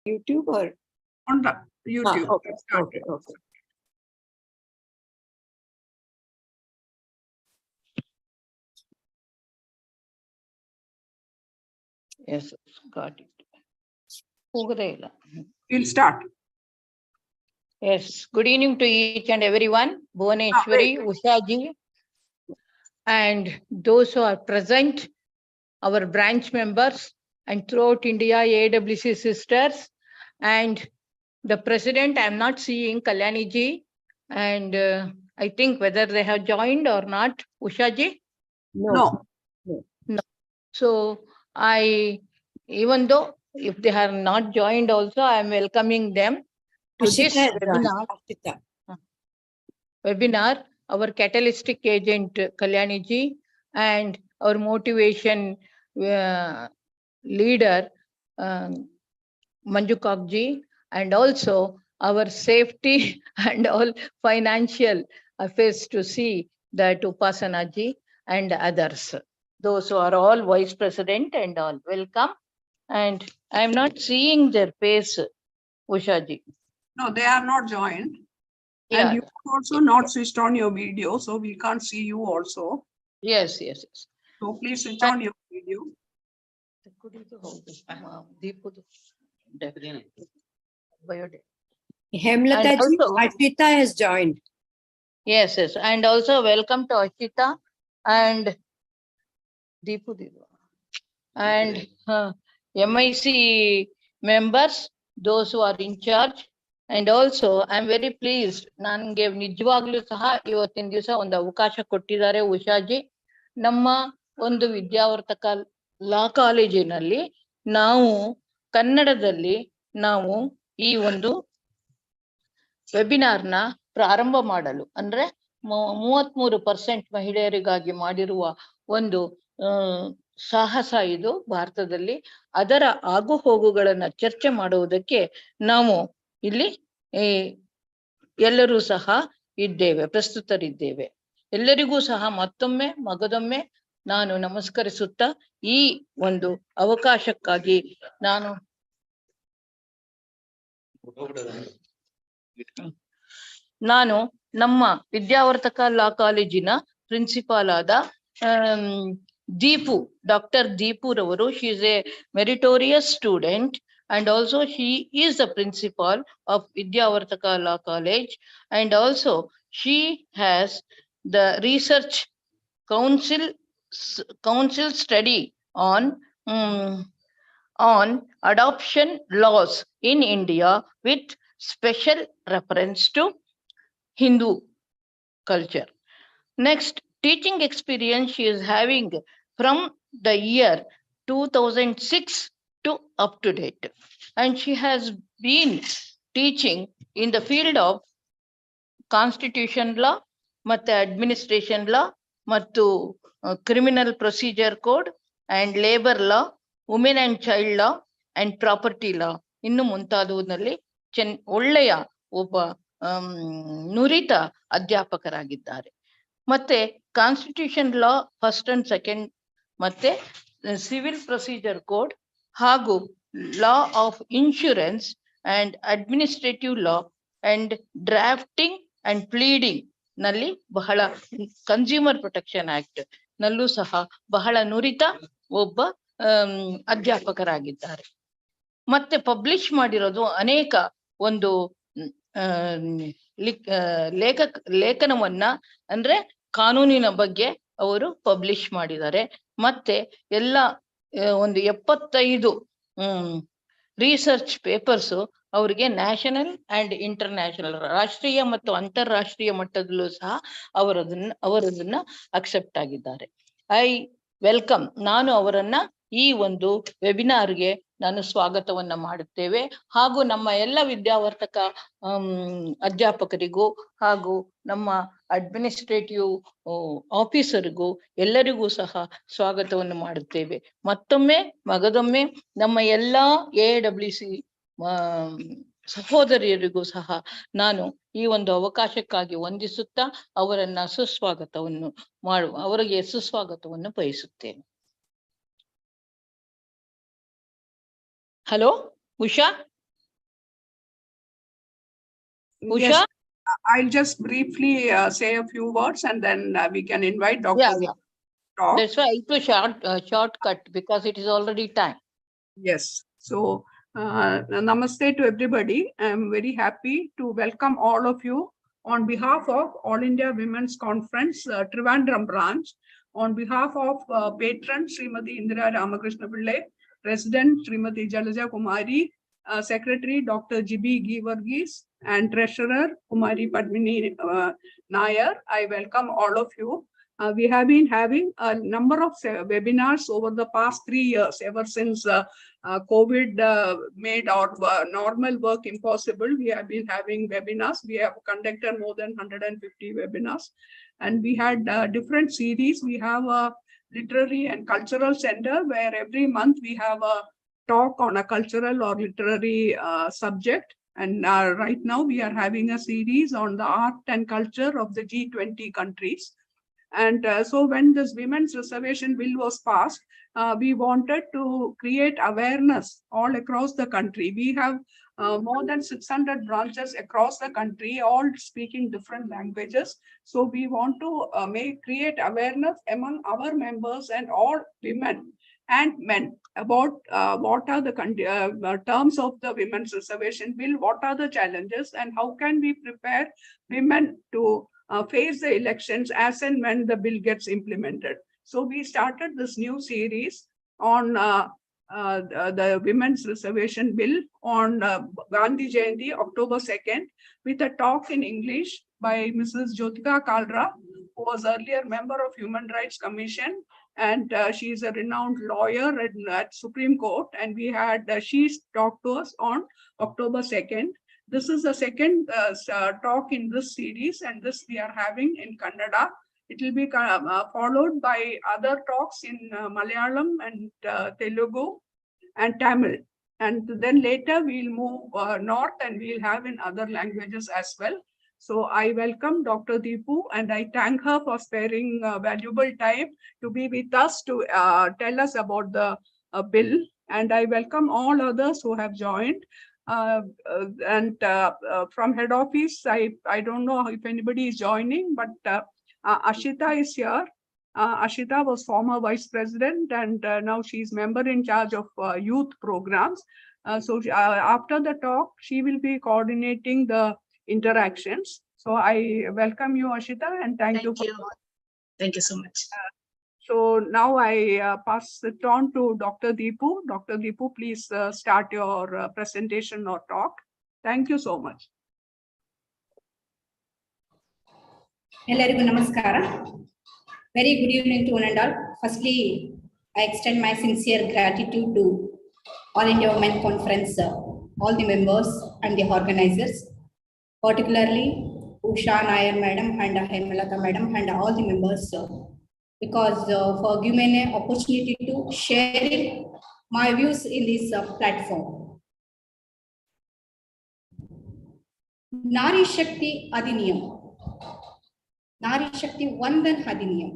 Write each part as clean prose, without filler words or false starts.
YouTube or? On the YouTube. Okay. Okay. Okay. Yes, got it. We'll start. Yes, good evening to each and everyone. Bhuvaneshwari, Ushaji, and those who are present, our branch members, and throughout India, AWC sisters, and the president. I'm not seeing Kalyani ji, and I think whether they have joined or not, Ushaji. No. So even though if they have not joined also, I am welcoming them to this webinar. Our catalytic agent Kalyani ji and our motivation leader Manju ji, and also our safety and all financial affairs to see that Upasana ji and others. Those who are all vice president and all welcome. And I am not seeing their face, Usha ji. No, they are not joined. Yeah. And you also not switched on your video, so we can't see you also. Yes. So please switch on your video. Deepu. Hemlata ji, Ashita has joined. Yes. And also welcome to Ashita and Deepu. And MIC members, those who are in charge. And also, I'm very pleased. Nange nijwaglu saha ಇವತ್ತಿನ ದಿವಸ ಒಂದು ಅವಕಾಶ ಕೊಟ್ಟಿದ್ದಾರೆ ಉಷಾಜಿ. ನಮ್ಮ ಒಂದು ವಿದ್ಯಾವರ್ತಕ ಲಾ ಕಾಲೇಜಿನಲ್ಲಿ ನಾವು ಕನ್ನಡದಲ್ಲಿ ನಾವು ಈ ಒಂದು ವೆಬಿನಾರ್ನ ಪ್ರಾರಂಭ ಮಾಡಲು ಅಂದ್ರೆ 33% ಮಹಿಳೆಯರಿಗಾಗಿ ಮಾಡಿರುವ ಒಂದು ಸಾಹಸ ಇದು ಭಾರತದಲ್ಲಿ. ಅದರ ಆಗು ಹೋಗುಗಳನ್ನ ಚರ್ಚೆ ಮಾಡುವುದಕ್ಕೆ ನಾವು ಇಲ್ಲಿ ಎಲ್ಲರೂ ಸಹ ಇದ್ದೇವೆ, ಪ್ರಸ್ತುತರಿದ್ದೇವೆ. ಎಲ್ಲರಿಗೂ ಸಹ ಮತ್ತೊಮ್ಮೆ ಮಗದೊಮ್ಮೆ ನಾನು ನಮಸ್ಕರಿಸುತ್ತಾ ಈ ಒಂದು ಅವಕಾಶಕ್ಕಾಗಿ ನಾನು ನಮ್ಮ ವಿದ್ಯಾವರ್ತಕ ಲಾ ಕಾಲೇಜಿನ ಪ್ರಿನ್ಸಿಪಾಲ್ ಆದ Deepu, Dr. Deepu Ravaru. She is a meritorious student and also she is the principal of Vidyavardhaka Law College, and also she has the research council study on adoption laws in India with special reference to Hindu culture. Next, teaching experience she is having from the year 2006 to up to date. And she has been teaching in the field of constitution law, matte administration law, mattu criminal procedure code, and labor law, women and child law, and property law. ಇನ್ನು ಮುಂತಾದವುದಲ್ಲಿ ಒಳ್ಳೆಯ ಒಬ್ಬ ನುರಿತ ಅಧ್ಯಾಪಕರಾಗಿದ್ದಾರೆ. ಮತ್ತೆ constitution law first and second, ಮತ್ತೆ civil procedure code, ಹಾಗೂ law of insurance and administrative law and drafting and pleading ನಲ್ಲಿ ಬಹಳ, consumer protection act ನಲ್ಲೂ ಸಹ ಬಹಳ ನುರಿತ ಒಬ್ಬ ಅಧ್ಯಾಪಕರಾಗಿದ್ದಾರೆ. ಮತ್ತೆ ಪಬ್ಲಿಷ್ ಮಾಡಿರೋದು ಅನೇಕ ಒಂದು ಲೇಖನವನ್ನ ಅಂದ್ರೆ ಕಾನೂನಿನ ಬಗ್ಗೆ ಅವರು ಪಬ್ಲಿಷ್ ಮಾಡಿದ್ದಾರೆ. ಮತ್ತೆ ಎಲ್ಲ ಒಂದು 75 ರಿಸರ್ಚ್ ಪೇಪರ್ಸ್ ಅವರಿಗೆ ನ್ಯಾಷನಲ್ ಅಂಡ್ ಇಂಟರ್ನ್ಯಾಷನಲ್, ರಾಷ್ಟ್ರೀಯ ಮತ್ತು ಅಂತಾರಾಷ್ಟ್ರೀಯ ಮಟ್ಟದಲ್ಲೂ ಸಹ ಅವರದನ್ನ ಅಕ್ಸೆಪ್ಟ್ ಆಗಿದ್ದಾರೆ. I welcome. ನಾನು ಅವರನ್ನ ಈ ಒಂದು ವೆಬಿನಾರ್ಗೆ ನಾನು ಸ್ವಾಗತವನ್ನ ಮಾಡುತ್ತೇವೆ. ಹಾಗೂ ನಮ್ಮ ಎಲ್ಲ ವಿದ್ಯಾವರ್ತಕ ಅಧ್ಯಾಪಕರಿಗೂ ಹಾಗೂ ನಮ್ಮ ಅಡ್ಮಿನಿಸ್ಟ್ರೇಟಿವ್ ಆಫೀಸರ್ಗೂ ಎಲ್ಲರಿಗೂ ಸಹ ಸ್ವಾಗತವನ್ನು ಮಾಡುತ್ತೇವೆ. ಮತ್ತೊಮ್ಮೆ ಮಗದೊಮ್ಮೆ ನಮ್ಮ ಎಲ್ಲಾ AWC ಸಹೋದರಿಯರಿಗೂ ಸಹ ನಾನು ಈ ಒಂದು ಅವಕಾಶಕ್ಕಾಗಿ ವಂದಿಸುತ್ತಾ ಅವರನ್ನ ಅವರಿಗೆ ಸುಸ್ವಾಗತವನ್ನು ಬಯಸುತ್ತೇನೆ. Hello Usha. Usha? Yes, I'll just briefly say a few words and then we can invite Dr. Yeah, Deepu yeah. to talk. That's why it was shortcut because it is already time. Yes. So, namaste to everybody. I'm very happy to welcome all of you on behalf of All India Women's Conference, Trivandrum branch, on behalf of patron Srimati Indira Ramakrishna Pillai, President Srimati Jalaja Kumari, Secretary Dr. G.B. Givargis, and Treasurer Kumari Padmini Nair. I welcome all of you. We have been having a number of webinars over the past 3 years, ever since COVID made our normal work impossible. We have been having webinars. We have conducted more than 150 webinars. And we had different series. We have a literary and cultural center where every month we have a talk on a cultural or literary subject. And right now we are having a series on the art and culture of the G20 countries. And so when this women's reservation bill was passed, we wanted to create awareness all across the country. We have more than 600 branches across the country, all speaking different languages. So we want to create awareness among our members and all women and men about what are the terms of the women's reservation bill, what are the challenges, and how can we prepare women to face the elections as and when the bill gets implemented. So we started this new series on the women's reservation bill on Gandhi Jayanti, October 2nd, with a talk in English by Mrs. Jyotika Kalra, who was earlier member of Human Rights Commission, and she is a renowned lawyer at Supreme Court. And we had she talked to us on October 2nd. This is the second talk in this series, and this we are having in Kannada. It will be followed by other talks in Malayalam and Telugu and Tamil. And then later we'll move north and we'll have in other languages as well. So I welcome Dr. Deepu and I thank her for sparing valuable time to be with us to tell us about the bill. And I welcome all others who have joined. From head office, I don't know if anybody is joining, but Ashita is here. Ashita was former vice president and now she's member in charge of youth programs. After the talk, she will be coordinating the interactions. So I welcome you, Ashita, and thank you. Thank you so much. So now I pass it on to Dr. Deepu. Dr. Deepu, please start your presentation or talk. Thank you so much. Ellarigu namaskara. Very good evening to one and all. Firstly, I extend my sincere gratitude to All India Women Conference, all the members and the organizers, particularly Usha Nair madam and Hemlata madam and all the members, because for giving me an opportunity to share my views in this platform. Nari Shakti Adhiniyam. Nari Shakti Vandan Adhiniyam.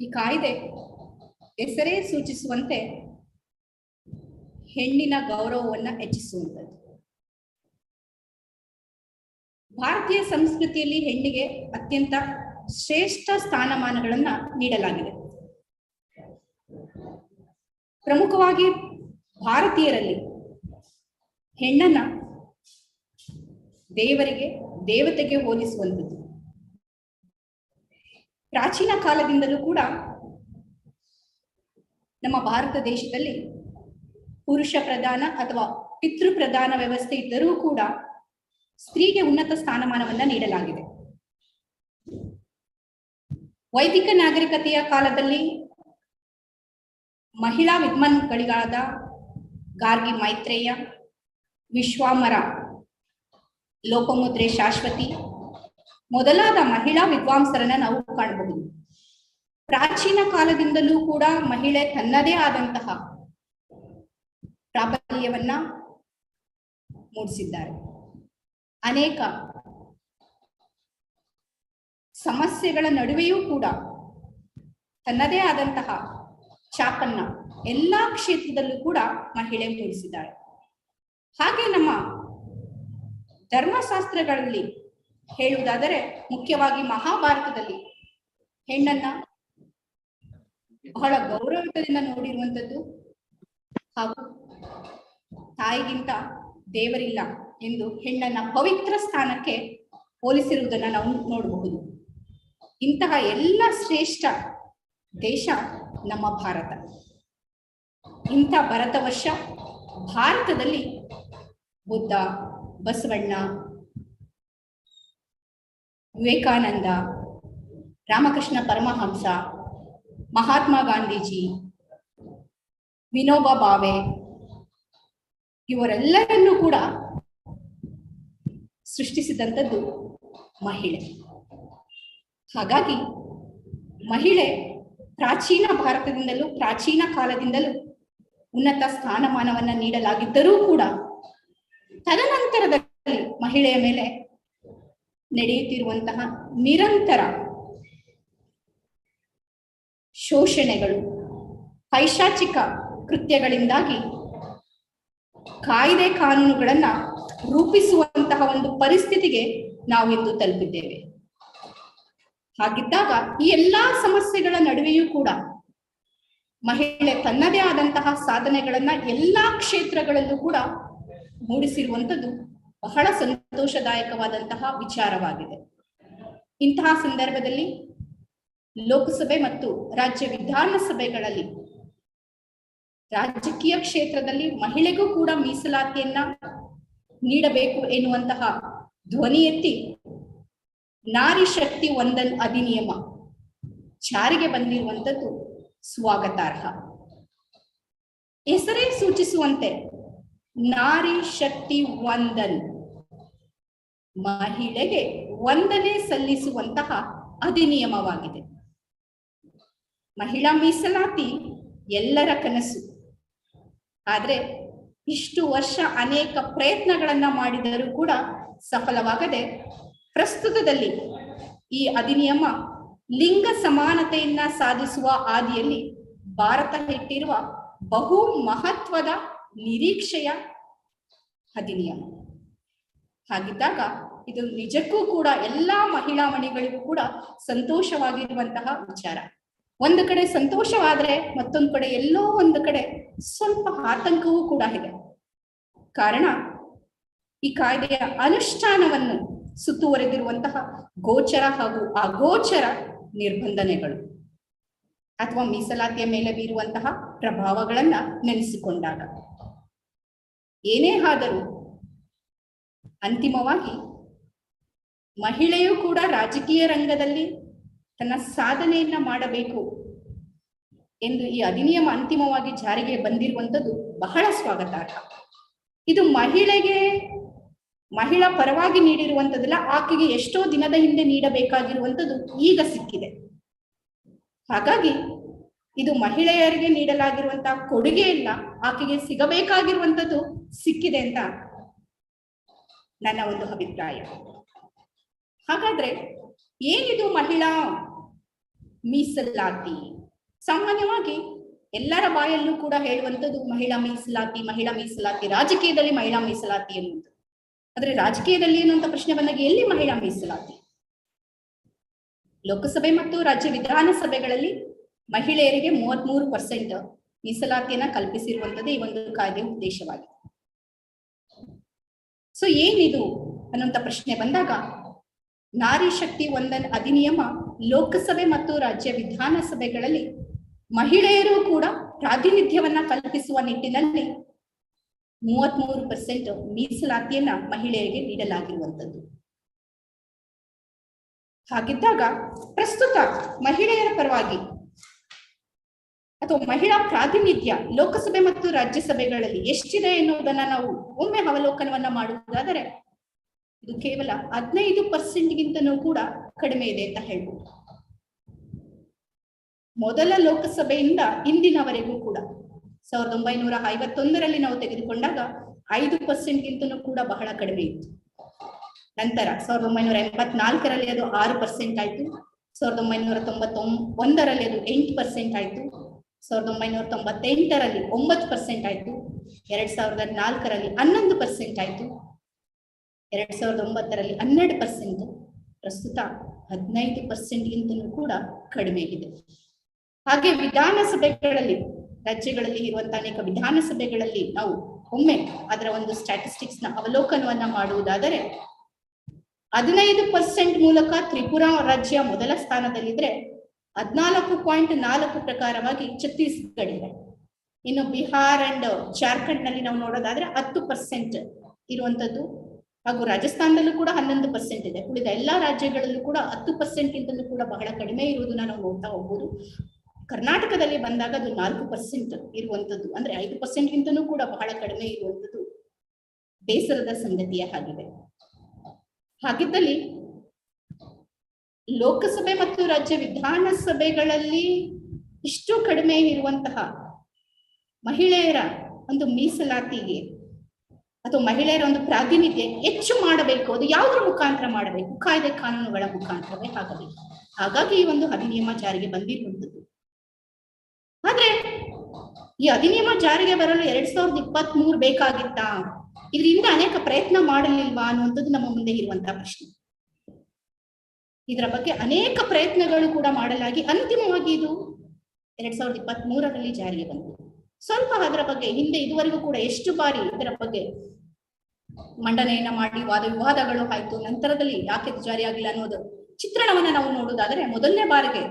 ಈ ಕಾಯ್ದೆ ಹೆಸರೇ ಸೂಚಿಸುವಂತೆ ಹೆಣ್ಣಿನ ಗೌರವವನ್ನು ಹೆಚ್ಚಿಸುವಂಥದ್ದು. ಭಾರತೀಯ ಸಂಸ್ಕೃತಿಯಲ್ಲಿ ಹೆಣ್ಣಿಗೆ ಅತ್ಯಂತ ಶ್ರೇಷ್ಠ ಸ್ಥಾನಮಾನಗಳನ್ನು ನೀಡಲಾಗಿದೆ. ಪ್ರಮುಖವಾಗಿ ಭಾರತೀಯರಲ್ಲಿ ಹೆಣ್ಣನ್ನ ದೇವತೆಗೆ ಹೋಲಿಸುವಂಥದ್ದು. ಪ್ರಾಚೀನ ಕಾಲದಿಂದಲೂ ಕೂಡ ನಮ್ಮ ಭಾರತ ದೇಶದಲ್ಲಿ ಪುರುಷ ಪ್ರಧಾನ ಅಥವಾ ಪಿತೃ ಪ್ರಧಾನ ವ್ಯವಸ್ಥೆ ಇದ್ದರೂ ಕೂಡ ಸ್ತ್ರೀಗೆ ಉನ್ನತ ಸ್ಥಾನಮಾನವನ್ನ ನೀಡಲಾಗಿದೆ. ವೈದಿಕ ನಾಗರಿಕತೆಯ ಕಾಲದಲ್ಲಿ ಮಹಿಳಾ ವಿದ್ವಾನ್ಗಳಿಗಾದ ಗಾರ್ಗಿ ಮೈತ್ರೇಯ, ವಿಶ್ವಾಮರ, ಲೋಪಮುದ್ರೆ ಶಾಶ್ವತಿ ಮೊದಲಾದ ಮಹಿಳಾ ವಿದ್ವಾಂಸರನ್ನ ನಾವು ಕಾಣಬಹುದು. ಪ್ರಾಚೀನ ಕಾಲದಿಂದಲೂ ಕೂಡ ಮಹಿಳೆ ತನ್ನದೇ ಆದಂತಹ ಪ್ರಾಬಲ್ಯವನ್ನ ಮೂಡಿಸಿದ್ದಾರೆ. ಅನೇಕ ಸಮಸ್ಯೆಗಳ ನಡುವೆಯೂ ಕೂಡ ತನ್ನದೇ ಆದಂತಹ ಛಾಪನ್ನ ಎಲ್ಲಾ ಕ್ಷೇತ್ರದಲ್ಲೂ ಕೂಡ ಮಹಿಳೆ ಮೂಡಿಸಿದ್ದಾಳೆ. ಹಾಗೆ ನಮ್ಮ ಧರ್ಮಶಾಸ್ತ್ರಗಳಲ್ಲಿ ಹೇಳುವುದಾದರೆ ಮುಖ್ಯವಾಗಿ ಮಹಾಭಾರತದಲ್ಲಿ ಹೆಣ್ಣನ್ನ ಬಹಳ ಗೌರವದಿಂದ ನೋಡಿರುವಂಥದ್ದು ಹಾಗೂ ತಾಯಿಗಿಂತ ದೇವರಿಲ್ಲ ಎಂದು ಹೆಣ್ಣನ್ನ ಪವಿತ್ರ ಸ್ಥಾನಕ್ಕೆ ಹೋಲಿಸಿರುವುದನ್ನು ನಾವು ನೋಡಬಹುದು. ಇಂತಹ ಎಲ್ಲ ಶ್ರೇಷ್ಠ ದೇಶ ನಮ್ಮ ಭಾರತ. ಇಂಥ ಭರತವರ್ಷ ಭಾರತದಲ್ಲಿ ಬುದ್ಧ, ಬಸವಣ್ಣ, ವಿವೇಕಾನಂದ, ರಾಮಕೃಷ್ಣ ಪರಮಹಂಸ, ಮಹಾತ್ಮ ಗಾಂಧೀಜಿ, ವಿನೋಬಾ ಭಾವೆ ಇವರೆಲ್ಲರನ್ನೂ ಕೂಡ ಸೃಷ್ಟಿಸಿದಂಥದ್ದು ಮಹಿಳೆ. ಹಾಗಾಗಿ ಮಹಿಳೆ ಪ್ರಾಚೀನ ಭಾರತದಿಂದಲೂ ಪ್ರಾಚೀನ ಕಾಲದಿಂದಲೂ ಉನ್ನತ ಸ್ಥಾನಮಾನವನ್ನ ನೀಡಲಾಗಿದ್ದರೂ ಕೂಡ ತದನಂತರದಲ್ಲಿ ಮಹಿಳೆಯ ಮೇಲೆ ನಡೆಯುತ್ತಿರುವಂತಹ ನಿರಂತರ ಶೋಷಣೆಗಳು, ಪೈಶಾಚಿಕ ಕೃತ್ಯಗಳಿಂದಾಗಿ ಕಾಯ್ದೆ ಕಾನೂನುಗಳನ್ನ ರೂಪಿಸುವಂತಹ ಒಂದು ಪರಿಸ್ಥಿತಿಗೆ ನಾವಿಂದು ತಲುಪಿದ್ದೇವೆ. ಹಾಗಿದ್ದಾಗ ಈ ಎಲ್ಲಾ ಸಮಸ್ಯೆಗಳ ನಡುವೆಯೂ ಕೂಡ ಮಹಿಳೆ ತನ್ನದೇ ಆದಂತಹ ಸಾಧನೆಗಳನ್ನ ಎಲ್ಲಾ ಕ್ಷೇತ್ರಗಳಲ್ಲೂ ಕೂಡ ಮೂಡಿಸಿರುವಂಥದ್ದು ಬಹಳ ಸಂತೋಷದಾಯಕವಾದಂತಹ ವಿಚಾರವಾಗಿದೆ. ಇಂತಹ ಸಂದರ್ಭದಲ್ಲಿ ಲೋಕಸಭೆ ಮತ್ತು ರಾಜ್ಯ ವಿಧಾನಸಭೆಗಳಲ್ಲಿ ರಾಜಕೀಯ ಕ್ಷೇತ್ರದಲ್ಲಿ ಮಹಿಳೆಗೂ ಕೂಡ ಮೀಸಲಾತಿಯನ್ನ ನೀಡಬೇಕು ಎನ್ನುವಂತಹ ಧ್ವನಿ ಎತ್ತಿ ನಾರಿ ಶಕ್ತಿ ವಂದನ್ ಅಧಿನಿಯಮ ಜಾರಿಗೆ ಬಂದಿರುವಂಥದ್ದು ಸ್ವಾಗತಾರ್ಹ. ಹೆಸರೇ ಸೂಚಿಸುವಂತೆ ನಾರಿ ಶಕ್ತಿ ವಂದನ್, ಮಹಿಳೆಗೆ ವಂದನೆ ಸಲ್ಲಿಸುವಂತಹ ಅಧಿನಿಯಮವಾಗಿದೆ. ಮಹಿಳಾ ಮೀಸಲಾತಿ ಎಲ್ಲರ ಕನಸು. ಆದ್ರೆ ಇಷ್ಟು ವರ್ಷ ಅನೇಕ ಪ್ರಯತ್ನಗಳನ್ನ ಮಾಡಿದರೂ ಕೂಡ ಸಫಲವಾಗದೆ ಪ್ರಸ್ತುತದಲ್ಲಿ ಈ ಅಧಿನಿಯಮ ಲಿಂಗ ಸಮಾನತೆಯನ್ನ ಸಾಧಿಸುವ ಹಾದಿಯಲ್ಲಿ ಭಾರತ ಇಟ್ಟಿರುವ ಬಹು ಮಹತ್ವದ ನಿರೀಕ್ಷೆಯ ಅಧಿನಿಯಮ. ಹಾಗಿದ್ದಾಗ ಇದು ನಿಜಕ್ಕೂ ಕೂಡ ಎಲ್ಲಾ ಮಹಿಳಾ ಮಣಿಗಳಿಗೂ ಕೂಡ ಸಂತೋಷವಾಗಿರುವಂತಹ ವಿಚಾರ. ಒಂದು ಕಡೆ ಸಂತೋಷವಾದ್ರೆ ಮತ್ತೊಂದು ಕಡೆ ಎಲ್ಲೋ ಒಂದು ಕಡೆ ಸ್ವಲ್ಪ ಆತಂಕವೂ ಕೂಡ ಇದೆ. ಕಾರಣ ಈ ಕಾಯ್ದೆಯ ಅನುಷ್ಠಾನವನ್ನು ಸುತ್ತುವರೆದಿರುವಂತಹ ಗೋಚರ ಹಾಗೂ ಅಗೋಚರ ನಿರ್ಬಂಧನೆಗಳು ಅಥವಾ ಮೀಸಲಾತಿಯ ಮೇಲೆ ಬೀರುವಂತಹ ಪ್ರಭಾವಗಳನ್ನ ನೆನೆಸಿಕೊಂಡಾಗ ಏನೇ ಆದರೂ ಅಂತಿಮವಾಗಿ ಮಹಿಳೆಯೂ ಕೂಡ ರಾಜಕೀಯ ರಂಗದಲ್ಲಿ ತನ್ನ ಸಾಧನೆಯನ್ನ ಮಾಡಬೇಕು ಎಂದು ಈ ಅಧಿನಿಯಮ ಅಂತಿಮವಾಗಿ ಜಾರಿಗೆ ಬಂದಿರುವಂಥದ್ದು ಬಹಳ ಸ್ವಾಗತಾರ್ಹ. ಇದು ಮಹಿಳಾ ಪರವಾಗಿ ನೀಡಿರುವಂಥದ್ದಲ್ಲ, ಆಕೆಗೆ ಎಷ್ಟೋ ದಿನದ ಹಿಂದೆ ನೀಡಬೇಕಾಗಿರುವಂಥದ್ದು ಈಗ ಸಿಕ್ಕಿದೆ. ಹಾಗಾಗಿ ಇದು ಮಹಿಳೆಯರಿಗೆ ನೀಡಲಾಗಿರುವಂತಹ ಕೊಡುಗೆ ಇಲ್ಲ, ಆಕೆಗೆ ಸಿಗಬೇಕಾಗಿರುವಂಥದ್ದು ಸಿಕ್ಕಿದೆ ಅಂತ ನನ್ನ ಒಂದು ಅಭಿಪ್ರಾಯ. ಹಾಗಾದ್ರೆ ಏನಿದು ಮಹಿಳಾ ಮೀಸಲಾತಿ? ಸಾಮಾನ್ಯವಾಗಿ ಎಲ್ಲರ ಬಾಯಲ್ಲೂ ಕೂಡ ಹೇಳುವಂಥದ್ದು ಮಹಿಳಾ ಮೀಸಲಾತಿ, ರಾಜಕೀಯದಲ್ಲಿ ಮಹಿಳಾ ಮೀಸಲಾತಿ ಎನ್ನುವುದು. ಆದ್ರೆ ರಾಜಕೀಯದಲ್ಲಿ ಎನ್ನುವಂತ ಪ್ರಶ್ನೆ ಬಂದಾಗ ಎಲ್ಲಿ ಮಹಿಳಾ ಮೀಸಲಾತಿ? ಲೋಕಸಭೆ ಮತ್ತು ರಾಜ್ಯ ವಿಧಾನಸಭೆಗಳಲ್ಲಿ ಮಹಿಳೆಯರಿಗೆ 33% ಮೀಸಲಾತಿಯನ್ನ ಕಲ್ಪಿಸಿರುವಂಥದ್ದು ಈ ಒಂದು ಕಾಯ್ದೆಯ ಉದ್ದೇಶವಾಗಿದೆ. ಸೊ ಏನಿದು ಅನ್ನುವಂತ ಪ್ರಶ್ನೆ ಬಂದಾಗ ನಾರಿ ಶಕ್ತಿ ವಂದನ್ ಅಧಿನಿಯಮ ಲೋಕಸಭೆ ಮತ್ತು ರಾಜ್ಯ ವಿಧಾನಸಭೆಗಳಲ್ಲಿ ಮಹಿಳೆಯರು ಕೂಡ ಪ್ರಾತಿನಿಧ್ಯವನ್ನ ಕಲ್ಪಿಸುವ ನಿಟ್ಟಿನಲ್ಲಿ 33% ಮೀಸಲಾತಿಯನ್ನ ಮಹಿಳೆಯರಿಗೆ ನೀಡಲಾಗಿರುವಂಥದ್ದು. ಹಾಗಿದ್ದಾಗ ಪ್ರಸ್ತುತ ಮಹಿಳೆಯರ ಪರವಾಗಿ ಅಥವಾ ಮಹಿಳಾ ಪ್ರಾತಿನಿಧ್ಯ ಲೋಕಸಭೆ ಮತ್ತು ರಾಜ್ಯಸಭೆಗಳಲ್ಲಿ ಎಷ್ಟಿದೆ ಎನ್ನುವುದನ್ನ ನಾವು ಒಮ್ಮೆ ಅವಲೋಕನವನ್ನ ಮಾಡುವುದಾದರೆ ಇದು ಕೇವಲ 15%ಗಿಂತನೂ ಕೂಡ ಕಡಿಮೆ ಇದೆ ಅಂತ ಹೇಳ್ಬೋದು. ಮೊದಲ ಲೋಕಸಭೆಯಿಂದ ಇಂದಿನವರೆಗೂ ಕೂಡ 1951ರಲ್ಲಿ ನಾವು ತೆಗೆದುಕೊಂಡಾಗ 5%ಗಿಂತನೂ ಕೂಡ ಬಹಳ ಕಡಿಮೆ ಇತ್ತು. ನಂತರ 1984ರಲ್ಲಿ ಅದು 6% ಆಯ್ತು, 1991ರಲ್ಲಿ ಅದು 8% ಆಯ್ತು, 1998ರಲ್ಲಿ 9% ಆಯ್ತು, 2004ರಲ್ಲಿ 11% ಆಯ್ತು, 2009ರಲ್ಲಿ 12%, ಪ್ರಸ್ತುತ 15%ಗಿಂತಲೂ ಕೂಡ ಕಡಿಮೆ ಇದೆ. ಹಾಗೆ ವಿಧಾನಸಭೆಗಳಲ್ಲಿ, ರಾಜ್ಯಗಳಲ್ಲಿ ಇರುವಂತಹ ಅನೇಕ ವಿಧಾನಸಭೆಗಳಲ್ಲಿ ನಾವು ಒಮ್ಮೆ ಅದರ ಒಂದು ಸ್ಟ್ಯಾಟಿಸ್ಟಿಕ್ಸ್ ನ ಅವಲೋಕನವನ್ನ ಮಾಡುವುದಾದರೆ 15% ಮೂಲಕ ತ್ರಿಪುರಾ ರಾಜ್ಯ ಮೊದಲ ಸ್ಥಾನದಲ್ಲಿದ್ರೆ 14.4 ಪ್ರಕಾರವಾಗಿ ಛತ್ತೀಸ್ಗಢ ಇದೆ. ಇನ್ನು ಬಿಹಾರ್ ಅಂಡ್ ಜಾರ್ಖಂಡ್ ನಲ್ಲಿ ನಾವು ನೋಡೋದಾದ್ರೆ 10% ಇರುವಂತದ್ದು, ಹಾಗೂ ರಾಜಸ್ಥಾನದಲ್ಲೂ ಕೂಡ 11% ಇದೆ. ಉಳಿದ ಎಲ್ಲಾ ರಾಜ್ಯಗಳಲ್ಲೂ ಕೂಡ 10% ಗಿಂತಲೂ ಕೂಡ ಬಹಳ ಕಡಿಮೆ ಇರುವುದನ್ನ ನಾವು ನೋಡ್ತಾ ಹೋಗ್ಬೋದು. ಕರ್ನಾಟಕದಲ್ಲಿ ಬಂದಾಗ ಅದು 4% ಇರುವಂತದ್ದು, ಅಂದ್ರೆ 5% ಗಿಂತಲೂ ಕೂಡ ಬಹಳ ಕಡಿಮೆ ಇರುವಂತದ್ದು ಬೇಸರದ ಸಂಗತಿಯ ಆಗಿದೆ. ಹಾಗಿದ್ದಲ್ಲಿ ಲೋಕಸಭೆ ಮತ್ತು ರಾಜ್ಯ ವಿಧಾನಸಭೆಗಳಲ್ಲಿ ಇಷ್ಟು ಕಡಿಮೆ ಇರುವಂತಹ ಮಹಿಳೆಯರ ಒಂದು ಮೀಸಲಾತಿಗೆ ಅಥವಾ ಮಹಿಳೆಯರ ಒಂದು ಪ್ರಾತಿನಿಧ್ಯ ಹೆಚ್ಚು ಮಾಡಬೇಕು. ಅದು ಯಾವುದ್ರ ಮುಖಾಂತರ ಮಾಡಬೇಕು? ಕಾಯ್ದೆ ಕಾನೂನುಗಳ ಮುಖಾಂತರವೇ ಆಗಬೇಕು. ಹಾಗಾಗಿ ಈ ಒಂದು ಅಧಿನಿಯಮ ಜಾರಿಗೆ ಬಂದಿರುವಂತದ್ದು. ಆದ್ರೆ ಈ ಅಧಿನಿಯಮ ಜಾರಿಗೆ ಬರಲು 2023 ಬೇಕಾಗಿತ್ತಾ? ಇದರಿಂದ ಅನೇಕ ಪ್ರಯತ್ನ ಮಾಡಲಿಲ್ವಾ ಅನ್ನುವಂಥದ್ದು ನಮ್ಮ ಮುಂದೆ ಇರುವಂತಹ ಪ್ರಶ್ನೆ. ಇದರ ಬಗ್ಗೆ ಅನೇಕ ಪ್ರಯತ್ನಗಳು ಕೂಡ ಮಾಡಲಾಗಿ ಅಂತಿಮವಾಗಿ ಇದು 2023ರಲ್ಲಿ ಜಾರಿಗೆ ಬಂದಿದೆ. ಸ್ವಲ್ಪ ಅದರ ಬಗ್ಗೆ ಹಿಂದೆ ಇದುವರೆಗೂ ಕೂಡ ಎಷ್ಟು ಬಾರಿ ಇದರ ಬಗ್ಗೆ ಮಂಡನೆಯನ್ನ ಮಾಡಿ ವಾದ ವಿವಾದಗಳು ಆಯ್ತು, ನಂತರದಲ್ಲಿ ಯಾಕೆ ಜಾರಿಯಾಗಿಲ್ಲ ಅನ್ನೋದು ಚಿತ್ರಣವನ್ನ ನಾವು ನೋಡುವುದಾದರೆ, ಮೊದಲನೇ ಬಾರಿಗೆ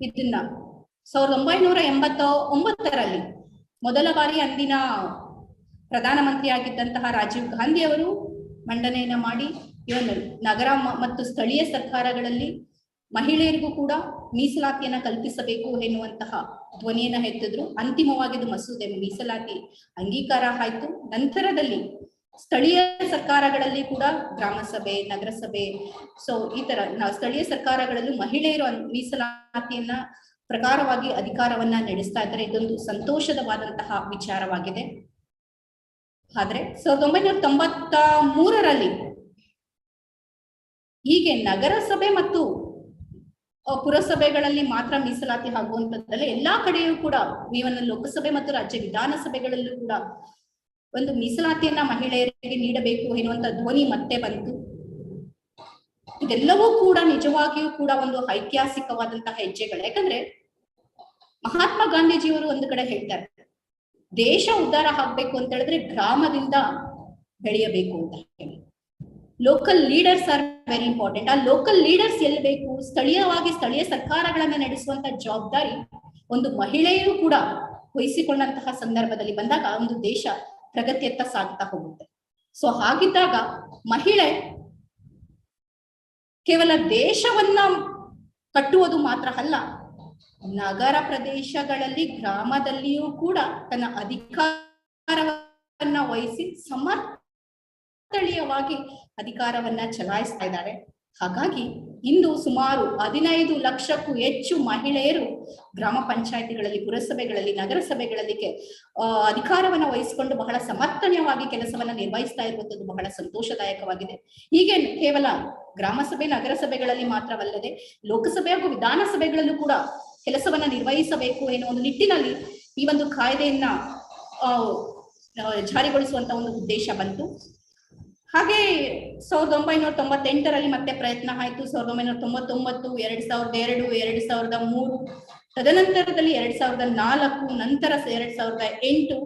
ಇದನ್ನ 1989ರಲ್ಲಿ ಮೊದಲ ಬಾರಿ ಅಂದಿನ ಪ್ರಧಾನಮಂತ್ರಿ ಆಗಿದ್ದಂತಹ ರಾಜೀವ್ ಗಾಂಧಿ ಅವರು ಮಂಡನೆಯನ್ನ ಮಾಡಿ ಇವನು ನಗರ ಮತ್ತು ಸ್ಥಳೀಯ ಸರ್ಕಾರಗಳಲ್ಲಿ ಮಹಿಳೆಯರಿಗೂ ಕೂಡ ಮೀಸಲಾತಿಯನ್ನ ಕಲ್ಪಿಸಬೇಕು ಎನ್ನುವಂತಹ ಧ್ವನಿಯನ್ನ ಎತ್ತಿದ್ರು. ಅಂತಿಮವಾಗಿ ಇದು ಮಸೂದೆ ಮೀಸಲಾತಿ ಅಂಗೀಕಾರ ಆಯ್ತು. ನಂತರದಲ್ಲಿ ಸ್ಥಳೀಯ ಸರ್ಕಾರಗಳಲ್ಲಿ ಕೂಡ ಗ್ರಾಮ ಸಭೆ, ನಗರಸಭೆ, ಸೊ ಈ ತರ ಸ್ಥಳೀಯ ಸರ್ಕಾರಗಳಲ್ಲೂ ಮಹಿಳೆಯರು ಮೀಸಲಾತಿಯನ್ನ ಪ್ರಕಾರವಾಗಿ ಅಧಿಕಾರವನ್ನ ನಡೆಸ್ತಾ ಇದ್ದಾರೆ. ಇದೊಂದು ಸಂತೋಷದವಾದಂತಹ ವಿಚಾರವಾಗಿದೆ. ಆದ್ರೆ 1993ರಲ್ಲಿ ಹೀಗೆ ನಗರಸಭೆ ಮತ್ತು ಪುರಸಭೆಗಳಲ್ಲಿ ಮಾತ್ರ ಮೀಸಲಾತಿ ಆಗುವಂತದ್ದಲ್ಲ, ಎಲ್ಲಾ ಕಡೆಯೂ ಕೂಡ ಇವನ್ನ ಲೋಕಸಭೆ ಮತ್ತು ರಾಜ್ಯ ವಿಧಾನಸಭೆಗಳಲ್ಲೂ ಕೂಡ ಒಂದು ಮೀಸಲಾತಿಯನ್ನ ಮಹಿಳೆಯರಿಗೆ ನೀಡಬೇಕು ಎನ್ನುವಂತ ಧ್ವನಿ ಮತ್ತೆ ಬಂತು. ಇದೆಲ್ಲವೂ ಕೂಡ ನಿಜವಾಗಿಯೂ ಕೂಡ ಒಂದು ಐತಿಹಾಸಿಕವಾದಂತಹ ಹೆಜ್ಜೆಗಳು. ಯಾಕಂದ್ರೆ ಮಹಾತ್ಮ ಗಾಂಧೀಜಿಯವರು ಒಂದು ಕಡೆ ಹೇಳ್ತಾರೆ, ದೇಶ ಉದ್ಧಾರ ಆಗ್ಬೇಕು ಅಂತ ಹೇಳಿದ್ರೆ ಗ್ರಾಮದಿಂದ ಬೆಳೆಯಬೇಕು ಅಂತ ಹೇಳಿ. Local leaders are very important. ಆ ಲೋಕಲ್ ಲೀಡರ್ಸ್ ಎಲ್ಲಿ ಬೇಕು? ಸ್ಥಳೀಯವಾಗಿ ಸ್ಥಳೀಯ ಸರ್ಕಾರಗಳನ್ನ ನಡೆಸುವಂತ ಜವಾಬ್ದಾರಿ ಒಂದು ಮಹಿಳೆಯರು ಕೂಡ ವಹಿಸಿಕೊಂಡಂತಹ ಸಂದರ್ಭದಲ್ಲಿ ಬಂದಾಗ ಒಂದು ದೇಶ ಪ್ರಗತಿಯತ್ತ ಸಾಗ್ತಾ ಹೋಗುತ್ತೆ. ಸೊ ಹಾಗಿದ್ದಾಗ ಮಹಿಳೆ ಕೇವಲ ದೇಶವನ್ನ ಕಟ್ಟುವುದು ಮಾತ್ರ ಅಲ್ಲ, ನಗರ ಪ್ರದೇಶಗಳಲ್ಲಿ ಗ್ರಾಮದಲ್ಲಿಯೂ ಕೂಡ ತನ್ನ ಅಧಿಕಾರವನ್ನ ವಹಿಸಿ ಸಮರ್ಥಳೀಯವಾಗಿ ಅಧಿಕಾರವನ್ನ ಚಲಾಯಿಸ್ತಾ ಇದ್ದಾರೆ. ಹಾಗಾಗಿ ಇಂದು ಸುಮಾರು 15 ಲಕ್ಷಕ್ಕೂ ಹೆಚ್ಚು ಮಹಿಳೆಯರು ಗ್ರಾಮ ಪಂಚಾಯತಿಗಳಲ್ಲಿ, ಪುರಸಭೆಗಳಲ್ಲಿ, ನಗರಸಭೆಗಳಲ್ಲಿ ಅಧಿಕಾರವನ್ನ ವಹಿಸಿಕೊಂಡು ಬಹಳ ಸಮರ್ಥನೀಯವಾಗಿ ಕೆಲಸವನ್ನ ನಿರ್ವಹಿಸ್ತಾ ಇರುವಂತದ್ದು ಬಹಳ ಸಂತೋಷದಾಯಕವಾಗಿದೆ. ಹೀಗೆ ಕೇವಲ ಗ್ರಾಮ ಸಭೆ, ನಗರಸಭೆಗಳಲ್ಲಿ ಮಾತ್ರವಲ್ಲದೆ ಲೋಕಸಭೆ ಹಾಗೂ ವಿಧಾನಸಭೆಗಳಲ್ಲೂ ಕೂಡ ಕೆಲಸವನ್ನ ನಿರ್ವಹಿಸಬೇಕು ಎನ್ನುವ ಒಂದು ನಿಟ್ಟಿನಲ್ಲಿ ಈ ಒಂದು ಕಾಯ್ದೆಯನ್ನ ಜಾರಿಗೊಳಿಸುವಂತ ಒಂದು ಉದ್ದೇಶ ಬಂತು. ಹಾಗೆ 1998ರಲ್ಲಿ ಮತ್ತೆ ಪ್ರಯತ್ನ ಆಯ್ತು. 1999, 2002, 2003, ತದನಂತರದಲ್ಲಿ 2004, ನಂತರ 2008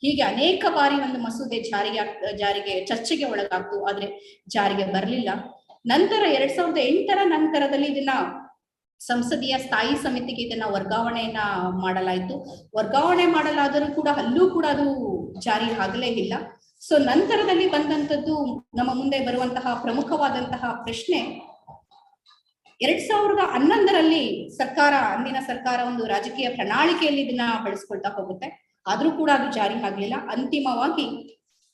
ಹೀಗೆ ಅನೇಕ ಬಾರಿ ಒಂದು ಮಸೂದೆ ಜಾರಿಗೆ ಚರ್ಚೆಗೆ ಒಳಗಾಗ್ತು. ಆದ್ರೆ ಜಾರಿಗೆ ಬರಲಿಲ್ಲ. ನಂತರ 2008ರ ನಂತರದಲ್ಲಿ ಇದನ್ನ ಸಂಸದೀಯ ಸ್ಥಾಯಿ ಸಮಿತಿಗೆ ಇದನ್ನ ವರ್ಗಾವಣೆಯನ್ನ ಮಾಡಲಾಯಿತು. ವರ್ಗಾವಣೆ ಮಾಡಲಾದರೂ ಕೂಡ ಅಲ್ಲೂ ಕೂಡ ಅದು ಜಾರಿ ಆಗಲೇ ಇಲ್ಲ. ಸೊ ನಂತರದಲ್ಲಿ ಬಂದಂತದ್ದು ನಮ್ಮ ಮುಂದೆ ಬರುವಂತಹ ಪ್ರಮುಖವಾದಂತಹ ಪ್ರಶ್ನೆ, 2011ರಲ್ಲಿ ಅಂದಿನ ಸರ್ಕಾರ ಒಂದು ರಾಜಕೀಯ ಪ್ರಣಾಳಿಕೆಯಲ್ಲಿ ಇದನ್ನ ಬಳಸ್ಕೊಳ್ತಾ ಹೋಗುತ್ತೆ. ಆದ್ರೂ ಕೂಡ ಅದು ಜಾರಿ ಆಗ್ಲಿಲ್ಲ. ಅಂತಿಮವಾಗಿ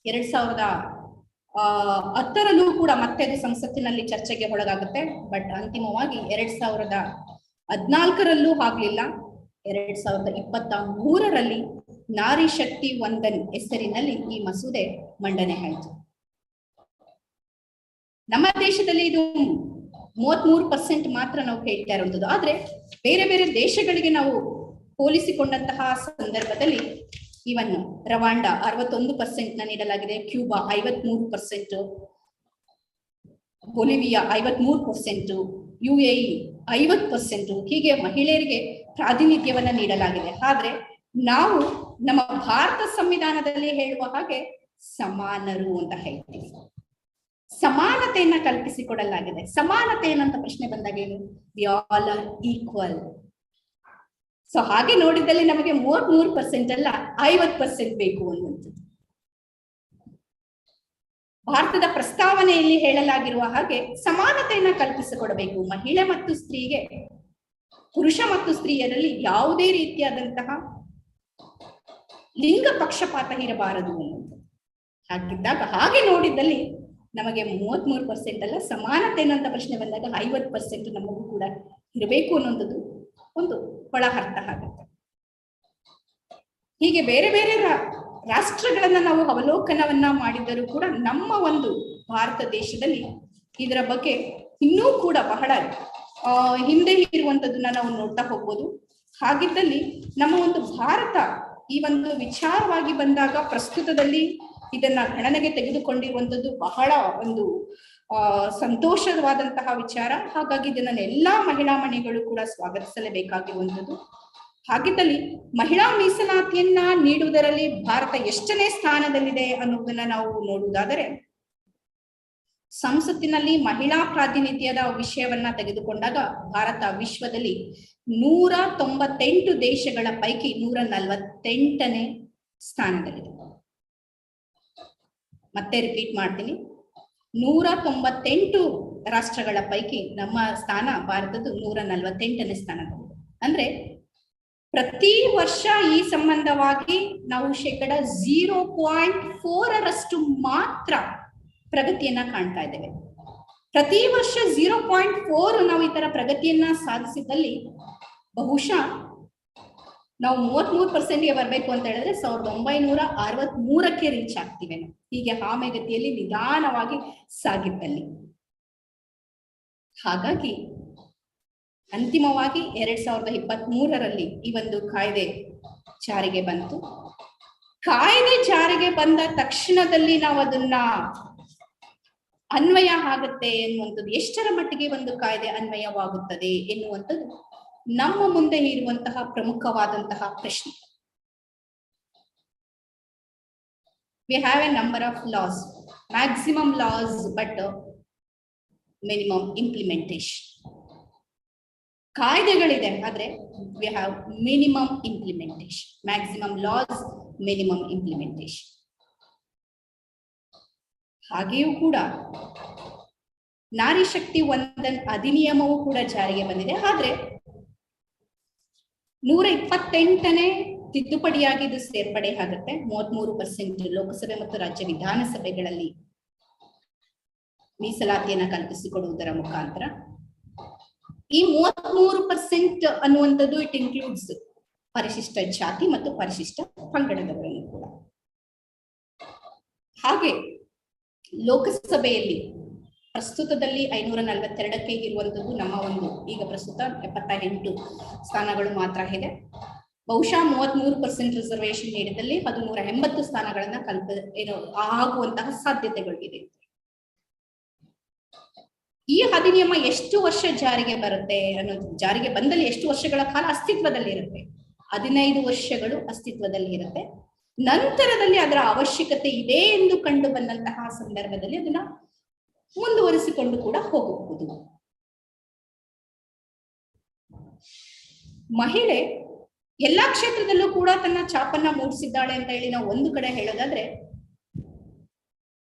2010ರಲ್ಲೂ ಕೂಡ ಮತ್ತೆ ಅದು ಸಂಸತ್ತಿನಲ್ಲಿ ಚರ್ಚೆಗೆ ಒಳಗಾಗುತ್ತೆ. ಬಟ್ ಅಂತಿಮವಾಗಿ 2014ರಲ್ಲೂ ಆಗ್ಲಿಲ್ಲ. 2023ರಲ್ಲಿ ನಾರಿ ಶಕ್ತಿ ವಂದನ್ ಹೆಸರಿನಲ್ಲಿ ಈ ಮಸೂದೆ ಮಂಡನೆ ಆಯಿತು. ನಮ್ಮ ದೇಶದಲ್ಲಿ ಇದು 33% ಮಾತ್ರ ನಾವು ಹೇಳ್ತಾ ಇರುವಂತದ್ದು. ಆದ್ರೆ ಬೇರೆ ಬೇರೆ ದೇಶಗಳಿಗೆ ನಾವು ಹೋಲಿಸಿಕೊಂಡಂತಹ ಸಂದರ್ಭದಲ್ಲಿ ಇವನ್ ರವಾಂಡ 61% ನೀಡಲಾಗಿದೆ, ಕ್ಯೂಬಾ 53%, ಬೊಲಿವಿಯಾ 53%, UAE 50%, ಹೀಗೆ ಮಹಿಳೆಯರಿಗೆ ಪ್ರಾತಿನಿಧ್ಯವನ್ನ ನೀಡಲಾಗಿದೆ. ಆದ್ರೆ ನಾವು ನಮ್ಮ ಭಾರತ ಸಂವಿಧಾನದಲ್ಲಿ ಹೇಳುವ ಹಾಗೆ ಸಮಾನರು ಅಂತ ಹೇಳ್ತೀವಿ. ಸಮಾನತೆಯನ್ನ ಕಲ್ಪಿಸಿಕೊಡಲಾಗಿದೆ. ಸಮಾನತೆ ಏನಂತ ಪ್ರಶ್ನೆ ಬಂದಾಗ ಏನು? V all R equal. So ಹಾಗೆ ನೋಡಿದಲ್ಲಿ ನಮಗೆ 33% ಅಲ್ಲ 50% ಬೇಕು ಅನ್ನುವಂಥದ್ದು. ಭಾರತದ ಪ್ರಸ್ತಾವನೆಯಲ್ಲಿ ಹೇಳಲಾಗಿರುವ ಹಾಗೆ ಸಮಾನತೆಯನ್ನ ಕಲ್ಪಿಸಿಕೊಡಬೇಕು. ಮಹಿಳೆ ಮತ್ತು ಸ್ತ್ರೀಗೆ, ಪುರುಷ ಮತ್ತು ಸ್ತ್ರೀಯರಲ್ಲಿ ಯಾವುದೇ ರೀತಿಯಾದಂತಹ ಲಿಂಗ ಪಕ್ಷಪಾತ ಇರಬಾರದು ಅನ್ನುವಂಥದ್ದು. ಹಾಗಿದ್ದಾಗ ಹಾಗೆ ನೋಡಿದ್ದಲ್ಲಿ ನಮಗೆ 33% ಅಲ್ಲ, ಸಮಾನತೆ ಅನ್ನುವಂಥ ಪ್ರಶ್ನೆ ಬಂದಾಗ 50% ನಮಗೂ ಕೂಡ ಇರಬೇಕು ಅನ್ನೋದು ಒಂದು ಒಳ ಅರ್ಥ ಆಗುತ್ತೆ. ಹೀಗೆ ಬೇರೆ ಬೇರೆ ರಾಷ್ಟ್ರಗಳನ್ನ ನಾವು ಅವಲೋಕನವನ್ನ ಮಾಡಿದರೂ ಕೂಡ ನಮ್ಮ ಒಂದು ಭಾರತ ದೇಶದಲ್ಲಿ ಇದರ ಬಗ್ಗೆ ಇನ್ನೂ ಕೂಡ ಬಹಳ ಹಿಂದೆ ಇರುವಂತದ್ದನ್ನ ನಾವು ನೋಡ್ತಾ ಹೋಗ್ಬೋದು. ಹಾಗಿದ್ದಲ್ಲಿ ನಮ್ಮ ಒಂದು ಭಾರತ ಈ ಒಂದು ವಿಚಾರವಾಗಿ ಬಂದಾಗ ಪ್ರಸ್ತುತದಲ್ಲಿ ಇದನ್ನ ಗಣನೆಗೆ ತೆಗೆದುಕೊಂಡಿರುವಂತದ್ದು ಬಹಳ ಒಂದು ಸಂತೋಷವಾದಂತಹ ವಿಚಾರ. ಹಾಗಾಗಿ ಇದನ್ನ ಎಲ್ಲಾ ಮಹಿಳಾ ಮಣಿಗಳು ಕೂಡ ಸ್ವಾಗತಿಸಲೇಬೇಕಾಗಿರುವಂತದ್ದು. ಹಾಗಿದ್ದಲ್ಲಿ ಮಹಿಳಾ ಮೀಸಲಾತಿಯನ್ನ ನೀಡುವುದರಲ್ಲಿ ಭಾರತ ಎಷ್ಟನೇ ಸ್ಥಾನದಲ್ಲಿದೆ ಅನ್ನುವುದನ್ನ ನಾವು ನೋಡುವುದಾದರೆ, ಸಂಸತ್ತಿನಲ್ಲಿ ಮಹಿಳಾ ಪ್ರಾತಿನಿಧ್ಯದ ವಿಷಯವನ್ನ ತೆಗೆದುಕೊಂಡಾಗ ಭಾರತ ವಿಶ್ವದಲ್ಲಿ 198 ದೇಶಗಳ ಪೈಕಿ 148ನೇ ಸ್ಥಾನದಲ್ಲಿದೆ. ಮತ್ತೆ ರಿಪೀಟ್ ಮಾಡ್ತೀನಿ, 198 ರಾಷ್ಟ್ರಗಳ ಪೈಕಿ ನಮ್ಮ ಸ್ಥಾನ ಭಾರತದ್ದು 148ನೇ ಸ್ಥಾನದಲ್ಲಿದೆ. ಅಂದ್ರೆ ಪ್ರತಿ ವರ್ಷ ಈ ಸಂಬಂಧವಾಗಿ ನಾವು 0.4% ಮಾತ್ರ ಪ್ರಗತಿಯನ್ನ ಕಾಣ್ತಾ ಇದ್ದೇವೆ. ಪ್ರತಿ ವರ್ಷ 0.4 ನಾವು ಈ ತರ ಪ್ರಗತಿಯನ್ನ ಸಾಧಿಸಿದಲ್ಲಿ ಬಹುಶಃ ನಾವು 33%ಗೆ ಬರಬೇಕು ಅಂತ ಹೇಳಿದ್ರೆ 1963ಕ್ಕೆ ರೀಚ್ ಆಗ್ತೀವಿ. ಹೀಗೆ ಆಮೆಗತಿಯಲ್ಲಿ ನಿಧಾನವಾಗಿ ಸಾಗಿದ್ದಲ್ಲಿ. ಹಾಗಾಗಿ ಅಂತಿಮವಾಗಿ 2023ರಲ್ಲಿ ಈ ಒಂದು ಕಾಯ್ದೆ ಜಾರಿಗೆ ಬಂತು. ಕಾಯ್ದೆ ಜಾರಿಗೆ ಬಂದ ತಕ್ಷಣದಲ್ಲಿ ನಾವು ಅದನ್ನ ಅನ್ವಯ ಆಗುತ್ತೆ ಎನ್ನುವಂಥದ್ದು, ಎಷ್ಟರ ಮಟ್ಟಿಗೆ ಒಂದು ಕಾಯ್ದೆ ಅನ್ವಯವಾಗುತ್ತದೆ ಎನ್ನುವಂಥದ್ದು ನಮ್ಮ ಮುಂದೆ ಇರುವಂತಹ ಪ್ರಮುಖವಾದಂತಹ ಪ್ರಶ್ನೆ. We have a number of laws, maximum laws, but minimum implementation. ಕಾಯ್ದೆಗಳಿದೆ, ಆದ್ರೆ we have minimum implementation. Maximum laws, minimum implementation. ಹಾಗೆಯೂ ಕೂಡ ನಾರಿ ಶಕ್ತಿ ವಂದನ್ ಅಧಿನಿಯಮವೂ ಕೂಡ ಜಾರಿಗೆ ಬಂದಿದೆ. ಆದ್ರೆ 128ನೇ ತಿದ್ದುಪಡಿಯಾಗಿ ಇದು ಸೇರ್ಪಡೆ ಆಗುತ್ತೆ. 33% ಲೋಕಸಭೆ ಮತ್ತು ರಾಜ್ಯ ವಿಧಾನಸಭೆಗಳಲ್ಲಿ ಮೀಸಲಾತಿಯನ್ನ ಕಲ್ಪಿಸಿಕೊಡುವುದರ ಮುಖಾಂತರ. ಈ 33% ಅನ್ನುವಂಥದ್ದು ಇಟ್ ಇನ್ಕ್ಲೂಡ್ಸ್ ಪರಿಶಿಷ್ಟ ಜಾತಿ ಮತ್ತು ಪರಿಶಿಷ್ಟ ಪಂಗಡದವರನ್ನು ಕೂಡ. ಹಾಗೆ ಲೋಕಸಭೆಯಲ್ಲಿ ಪ್ರಸ್ತುತದಲ್ಲಿ 542ಕ್ಕೆ ಇರುವಂತದ್ದು ನಮ್ಮ ಒಂದು ಈಗ ಪ್ರಸ್ತುತ 78 ಸ್ಥಾನಗಳು ಮಾತ್ರ ಇದೆ. ಬಹುಶಃ 33% ರಿಸರ್ವೇಶನ್ ನೀಡಿದಲ್ಲಿ 180 ಸ್ಥಾನಗಳನ್ನ ಆಗುವಂತಹ ಸಾಧ್ಯತೆಗಳಿದೆ. ಈ ಅಧಿನಿಯಮ ಎಷ್ಟು ವರ್ಷ ಜಾರಿಗೆ ಬರುತ್ತೆ ಅನ್ನೋದು, ಜಾರಿಗೆ ಬಂದಲ್ಲಿ ಎಷ್ಟು ವರ್ಷಗಳ ಕಾಲ ಅಸ್ತಿತ್ವದಲ್ಲಿ ಇರುತ್ತೆ? 15 ವರ್ಷಗಳು ಅಸ್ತಿತ್ವದಲ್ಲಿ ಇರುತ್ತೆ. ನಂತರದಲ್ಲಿ ಅದರ ಅವಶ್ಯಕತೆ ಇದೆ ಎಂದು ಕಂಡು ಬಂದಂತಹ ಸಂದರ್ಭದಲ್ಲಿ ಅದನ್ನ ಮುಂದುವರಿಸಿಕೊಂಡು ಕೂಡ ಹೋಗಬಹುದು. ಮಹಿಳೆ ಎಲ್ಲಾ ಕ್ಷೇತ್ರದಲ್ಲೂ ಕೂಡ ತನ್ನ ಛಾಪನ್ನ ಮೂಡಿಸಿದ್ದಾಳೆ ಅಂತ ಹೇಳಿ ನಾವು ಒಂದು ಕಡೆ ಹೇಳೋದಾದ್ರೆ,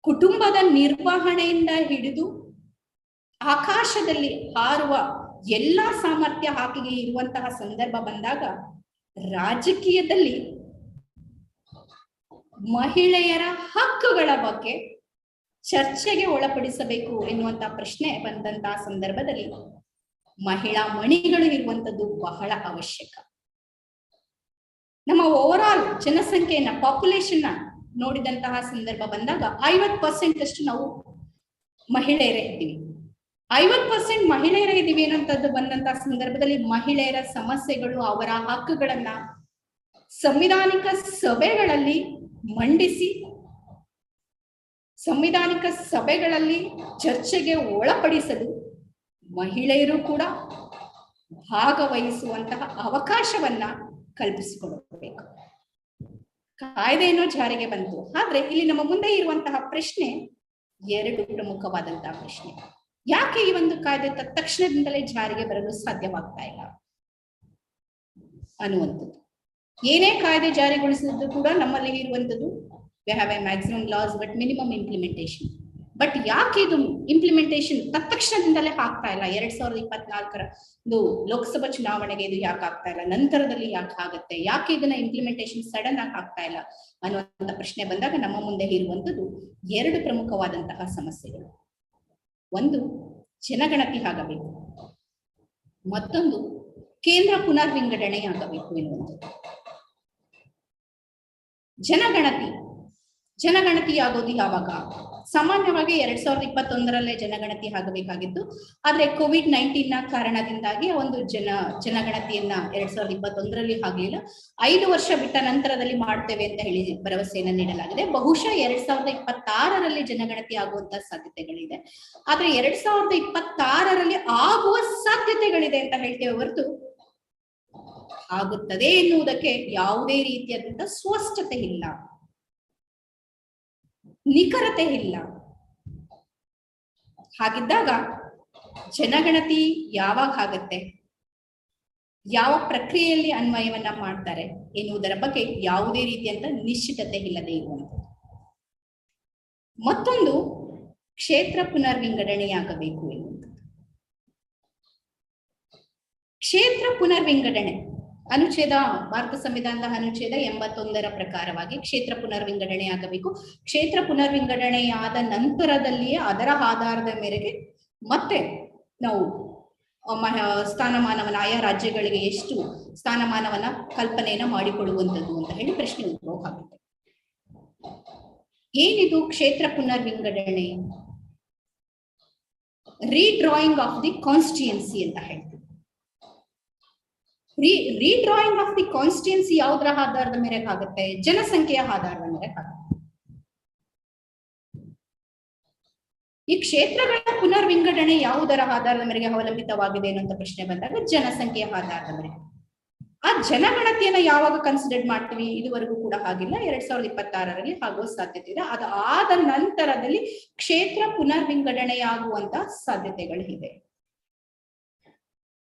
ಕುಟುಂಬದ ನಿರ್ವಹಣೆಯಿಂದ ಹಿಡಿದು ಆಕಾಶದಲ್ಲಿ ಹಾರುವ ಎಲ್ಲಾ ಸಾಮರ್ಥ್ಯ ಆಕೆಗೆ ಇರುವಂತಹ ಸಂದರ್ಭ ಬಂದಾಗ ರಾಜಕೀಯದಲ್ಲಿ ಮಹಿಳೆಯರ ಹಕ್ಕುಗಳ ಬಗ್ಗೆ ಚರ್ಚೆಗೆ ಒಳಪಡಿಸಬೇಕು ಎನ್ನುವಂತಹ ಪ್ರಶ್ನೆ ಬಂದಂತಹ ಸಂದರ್ಭದಲ್ಲಿ ಮಹಿಳಾ ಮಣಿಗಳು ಇರುವಂತದ್ದು ಬಹಳ ಅವಶ್ಯಕ. ನಮ್ಮ ಓವರ್ ಆಲ್ ಜನಸಂಖ್ಯೆಯನ್ನ, ಪಾಪ್ಯುಲೇಷನ್ ನೋಡಿದಂತಹ ಸಂದರ್ಭ ಬಂದಾಗ 50% ಅಷ್ಟು ನಾವು ಮಹಿಳೆಯರೇ ಇದ್ದೀವಿ. 50% ಮಹಿಳೆಯರೇ ಇದ್ದೀವಿ ಅನ್ನೋಂಥದ್ದು ಬಂದಂತಹ ಸಂದರ್ಭದಲ್ಲಿ ಮಹಿಳೆಯರ ಸಮಸ್ಯೆಗಳು, ಅವರ ಹಕ್ಕುಗಳನ್ನ ಸಂವಿಧಾನಿಕ ಸಭೆಗಳಲ್ಲಿ ಮಂಡಿಸಿ ಸಂವಿಧಾನಿಕ ಸಭೆಗಳಲ್ಲಿ ಚರ್ಚೆಗೆ ಒಳಪಡಿಸಲು ಮಹಿಳೆಯರು ಕೂಡ ಭಾಗವಹಿಸುವಂತಹ ಅವಕಾಶವನ್ನ ಕಲ್ಪಿಸಿಕೊಡಬೇಕು. ಕಾಯ್ದೆಯನ್ನು ಜಾರಿಗೆ ಬಂತು. ಆದ್ರೆ ಇಲ್ಲಿ ನಮ್ಮ ಮುಂದೆ ಇರುವಂತಹ ಪ್ರಶ್ನೆ ಎರಡು ಪ್ರಮುಖವಾದಂತಹ ಪ್ರಶ್ನೆ. ಯಾಕೆ ಈ ಒಂದು ಕಾಯ್ದೆ ತಕ್ಷಣದಿಂದಲೇ ಜಾರಿಗೆ ಬರಲು ಸಾಧ್ಯವಾಗ್ತಾ ಇಲ್ಲ ಅನ್ನುವಂಥದ್ದು. ಏನೇ ಕಾಯ್ದೆ ಜಾರಿಗೊಳಿಸಿದ್ರು ಕೂಡ ನಮ್ಮಲ್ಲಿ ಇರುವಂಥದ್ದು we have a maximum laws but minimum implementation. But ಯಾಕೆ ಇದು ಇಂಪ್ಲಿಮೆಂಟೇಷನ್ ತಕ್ಷಣದಿಂದಲೇ ಆಗ್ತಾ ಇಲ್ಲ? 2024ರ ಲೋಕಸಭಾ ಚುನಾವಣೆಗೆ ಇದು ಯಾಕೆ ಆಗ್ತಾ ಇಲ್ಲ, ನಂತರದಲ್ಲಿ ಯಾಕೆ ಆಗುತ್ತೆ, ಯಾಕೆ ಇದನ್ನ ಇಂಪ್ಲಿಮೆಂಟೇಷನ್ ಸಡನ್ ಆಗಿ ಆಗ್ತಾ ಇಲ್ಲ ಅನ್ನುವಂಥ ಪ್ರಶ್ನೆ ಬಂದಾಗ ನಮ್ಮ ಮುಂದೆ ಇರುವಂತದ್ದು ಎರಡು ಪ್ರಮುಖವಾದಂತಹ ಸಮಸ್ಯೆಗಳು. ಒಂದು ಜನಗಣತಿ ಆಗಬೇಕು, ಮತ್ತೊಂದು ಕೇಂದ್ರ ಪುನರ್ ವಿಂಗಡಣೆ ಆಗಬೇಕು ಎನ್ನುವಂಥದ್ದು. ಜನಗಣತಿ ಆಗೋದು ಯಾವಾಗ? ಸಾಮಾನ್ಯವಾಗಿ 2021ರಲ್ಲೇ ಜನಗಣತಿ ಆಗಬೇಕಾಗಿತ್ತು. ಆದ್ರೆ COVID-19 ಕಾರಣದಿಂದಾಗಿ ಒಂದು ಜನಗಣತಿಯನ್ನ 2021ರಲ್ಲಿ ಆಗ್ಲಿಲ್ಲ. 5 ವರ್ಷ ಬಿಟ್ಟ ನಂತರದಲ್ಲಿ ಮಾಡ್ತೇವೆ ಅಂತ ಹೇಳಿ ಭರವಸೆಯನ್ನ ನೀಡಲಾಗಿದೆ. ಬಹುಶಃ 2026ರಲ್ಲಿ ಜನಗಣತಿ ಆಗುವಂತ ಸಾಧ್ಯತೆಗಳಿದೆ. ಆದ್ರೆ 2026ರಲ್ಲಿ ಆಗುವ ಸಾಧ್ಯತೆಗಳಿದೆ ಅಂತ ಹೇಳ್ತೇವೆ ಹೊರತು ಆಗುತ್ತದೆ ಎನ್ನುವುದಕ್ಕೆ ಯಾವುದೇ ರೀತಿಯಾದಂತಹ ಸ್ಪಷ್ಟತೆ ಇಲ್ಲ, ನಿಖರತೆ ಇಲ್ಲ. ಹಾಗಿದ್ದಾಗ ಜನಗಣತಿ ಯಾವಾಗ ಆಗತ್ತೆ, ಯಾವ ಪ್ರಕ್ರಿಯೆಯಲ್ಲಿ ಅನ್ವಯವನ್ನ ಮಾಡ್ತಾರೆ ಎನ್ನುವುದರ ಬಗ್ಗೆ ಯಾವುದೇ ರೀತಿಯಂತ ನಿಶ್ಚಿತತೆ ಇಲ್ಲದೆ ಇರುವಂಥದ್ದು. ಮತ್ತೊಂದು ಕ್ಷೇತ್ರ ಪುನರ್ ವಿಂಗಡಣೆಯಾಗಬೇಕು ಎನ್ನುವಂಥದ್ದು. ಕ್ಷೇತ್ರ ಪುನರ್ ವಿಂಗಡಣೆ ಅನುಚ್ಛೇದ, ಭಾರತ ಸಂವಿಧಾನದ ಅನುಚ್ಛೇದ 81ರ ಪ್ರಕಾರವಾಗಿ ಕ್ಷೇತ್ರ ಪುನರ್ ವಿಂಗಡಣೆ ಆಗಬೇಕು. ಕ್ಷೇತ್ರ ಪುನರ್ ವಿಂಗಡಣೆಯಾದ ನಂತರದಲ್ಲಿಯೇ ಅದರ ಆಧಾರದ ಮೇರೆಗೆ ಮತ್ತೆ ನಾವು ಸ್ಥಾನಮಾನವನ್ನ, ಆಯಾ ರಾಜ್ಯಗಳಿಗೆ ಎಷ್ಟು ಸ್ಥಾನಮಾನವನ್ನ ಕಲ್ಪನೆಯನ್ನ ಮಾಡಿಕೊಳ್ಳುವಂಥದ್ದು ಅಂತ ಹೇಳಿ ಪ್ರಶ್ನೆ ಉದ್ಭವ ಆಗುತ್ತೆ. ಏನಿದು ಕ್ಷೇತ್ರ ಪುನರ್ ವಿಂಗಡಣೆ? ರೀಡ್ರಾಯಿಂಗ್ ಆಫ್ ದಿ ಕಾನ್ಸ್ಟಿಟ್ಯೂಯನ್ಸಿ ಅಂತ ಹೇಳ್ತೀವಿ. ರೀಡ್ರಾಯಿಂಗ್ ಆಫ್ ದಿ ಕಾನ್ಸ್ಟಿಟ್ಯೂಯನ್ಸಿ ಯಾವುದರ ಆಧಾರದ ಮೇರೆಗೆ ಆಗುತ್ತೆ? ಜನಸಂಖ್ಯೆಯ ಆಧಾರದ ಮೇರೆಗೆ ಆಗುತ್ತೆ. ಈ ಕ್ಷೇತ್ರಗಳ ಪುನರ್ ವಿಂಗಡಣೆ ಯಾವುದರ ಆಧಾರದ ಮೇರೆಗೆ ಅವಲಂಬಿತವಾಗಿದೆ ಅನ್ನುವಂಥ ಪ್ರಶ್ನೆ ಬಂದಾಗ ಜನಸಂಖ್ಯೆಯ ಆಧಾರದ ಮೇರೆಗೆ. ಆ ಜನಗಣತಿಯನ್ನ ಯಾವಾಗ ಕನ್ಸಿಡರ್ ಮಾಡ್ತೀವಿ? ಇದುವರೆಗೂ ಕೂಡ ಆಗಿಲ್ಲ. 2026ರಲ್ಲಿ ಆಗುವ ಸಾಧ್ಯತೆ ಇದೆ. ಅದು ಆದ ನಂತರದಲ್ಲಿ ಕ್ಷೇತ್ರ ಪುನರ್ ವಿಂಗಡಣೆಯಾಗುವಂತ ಸಾಧ್ಯತೆಗಳಿದೆ.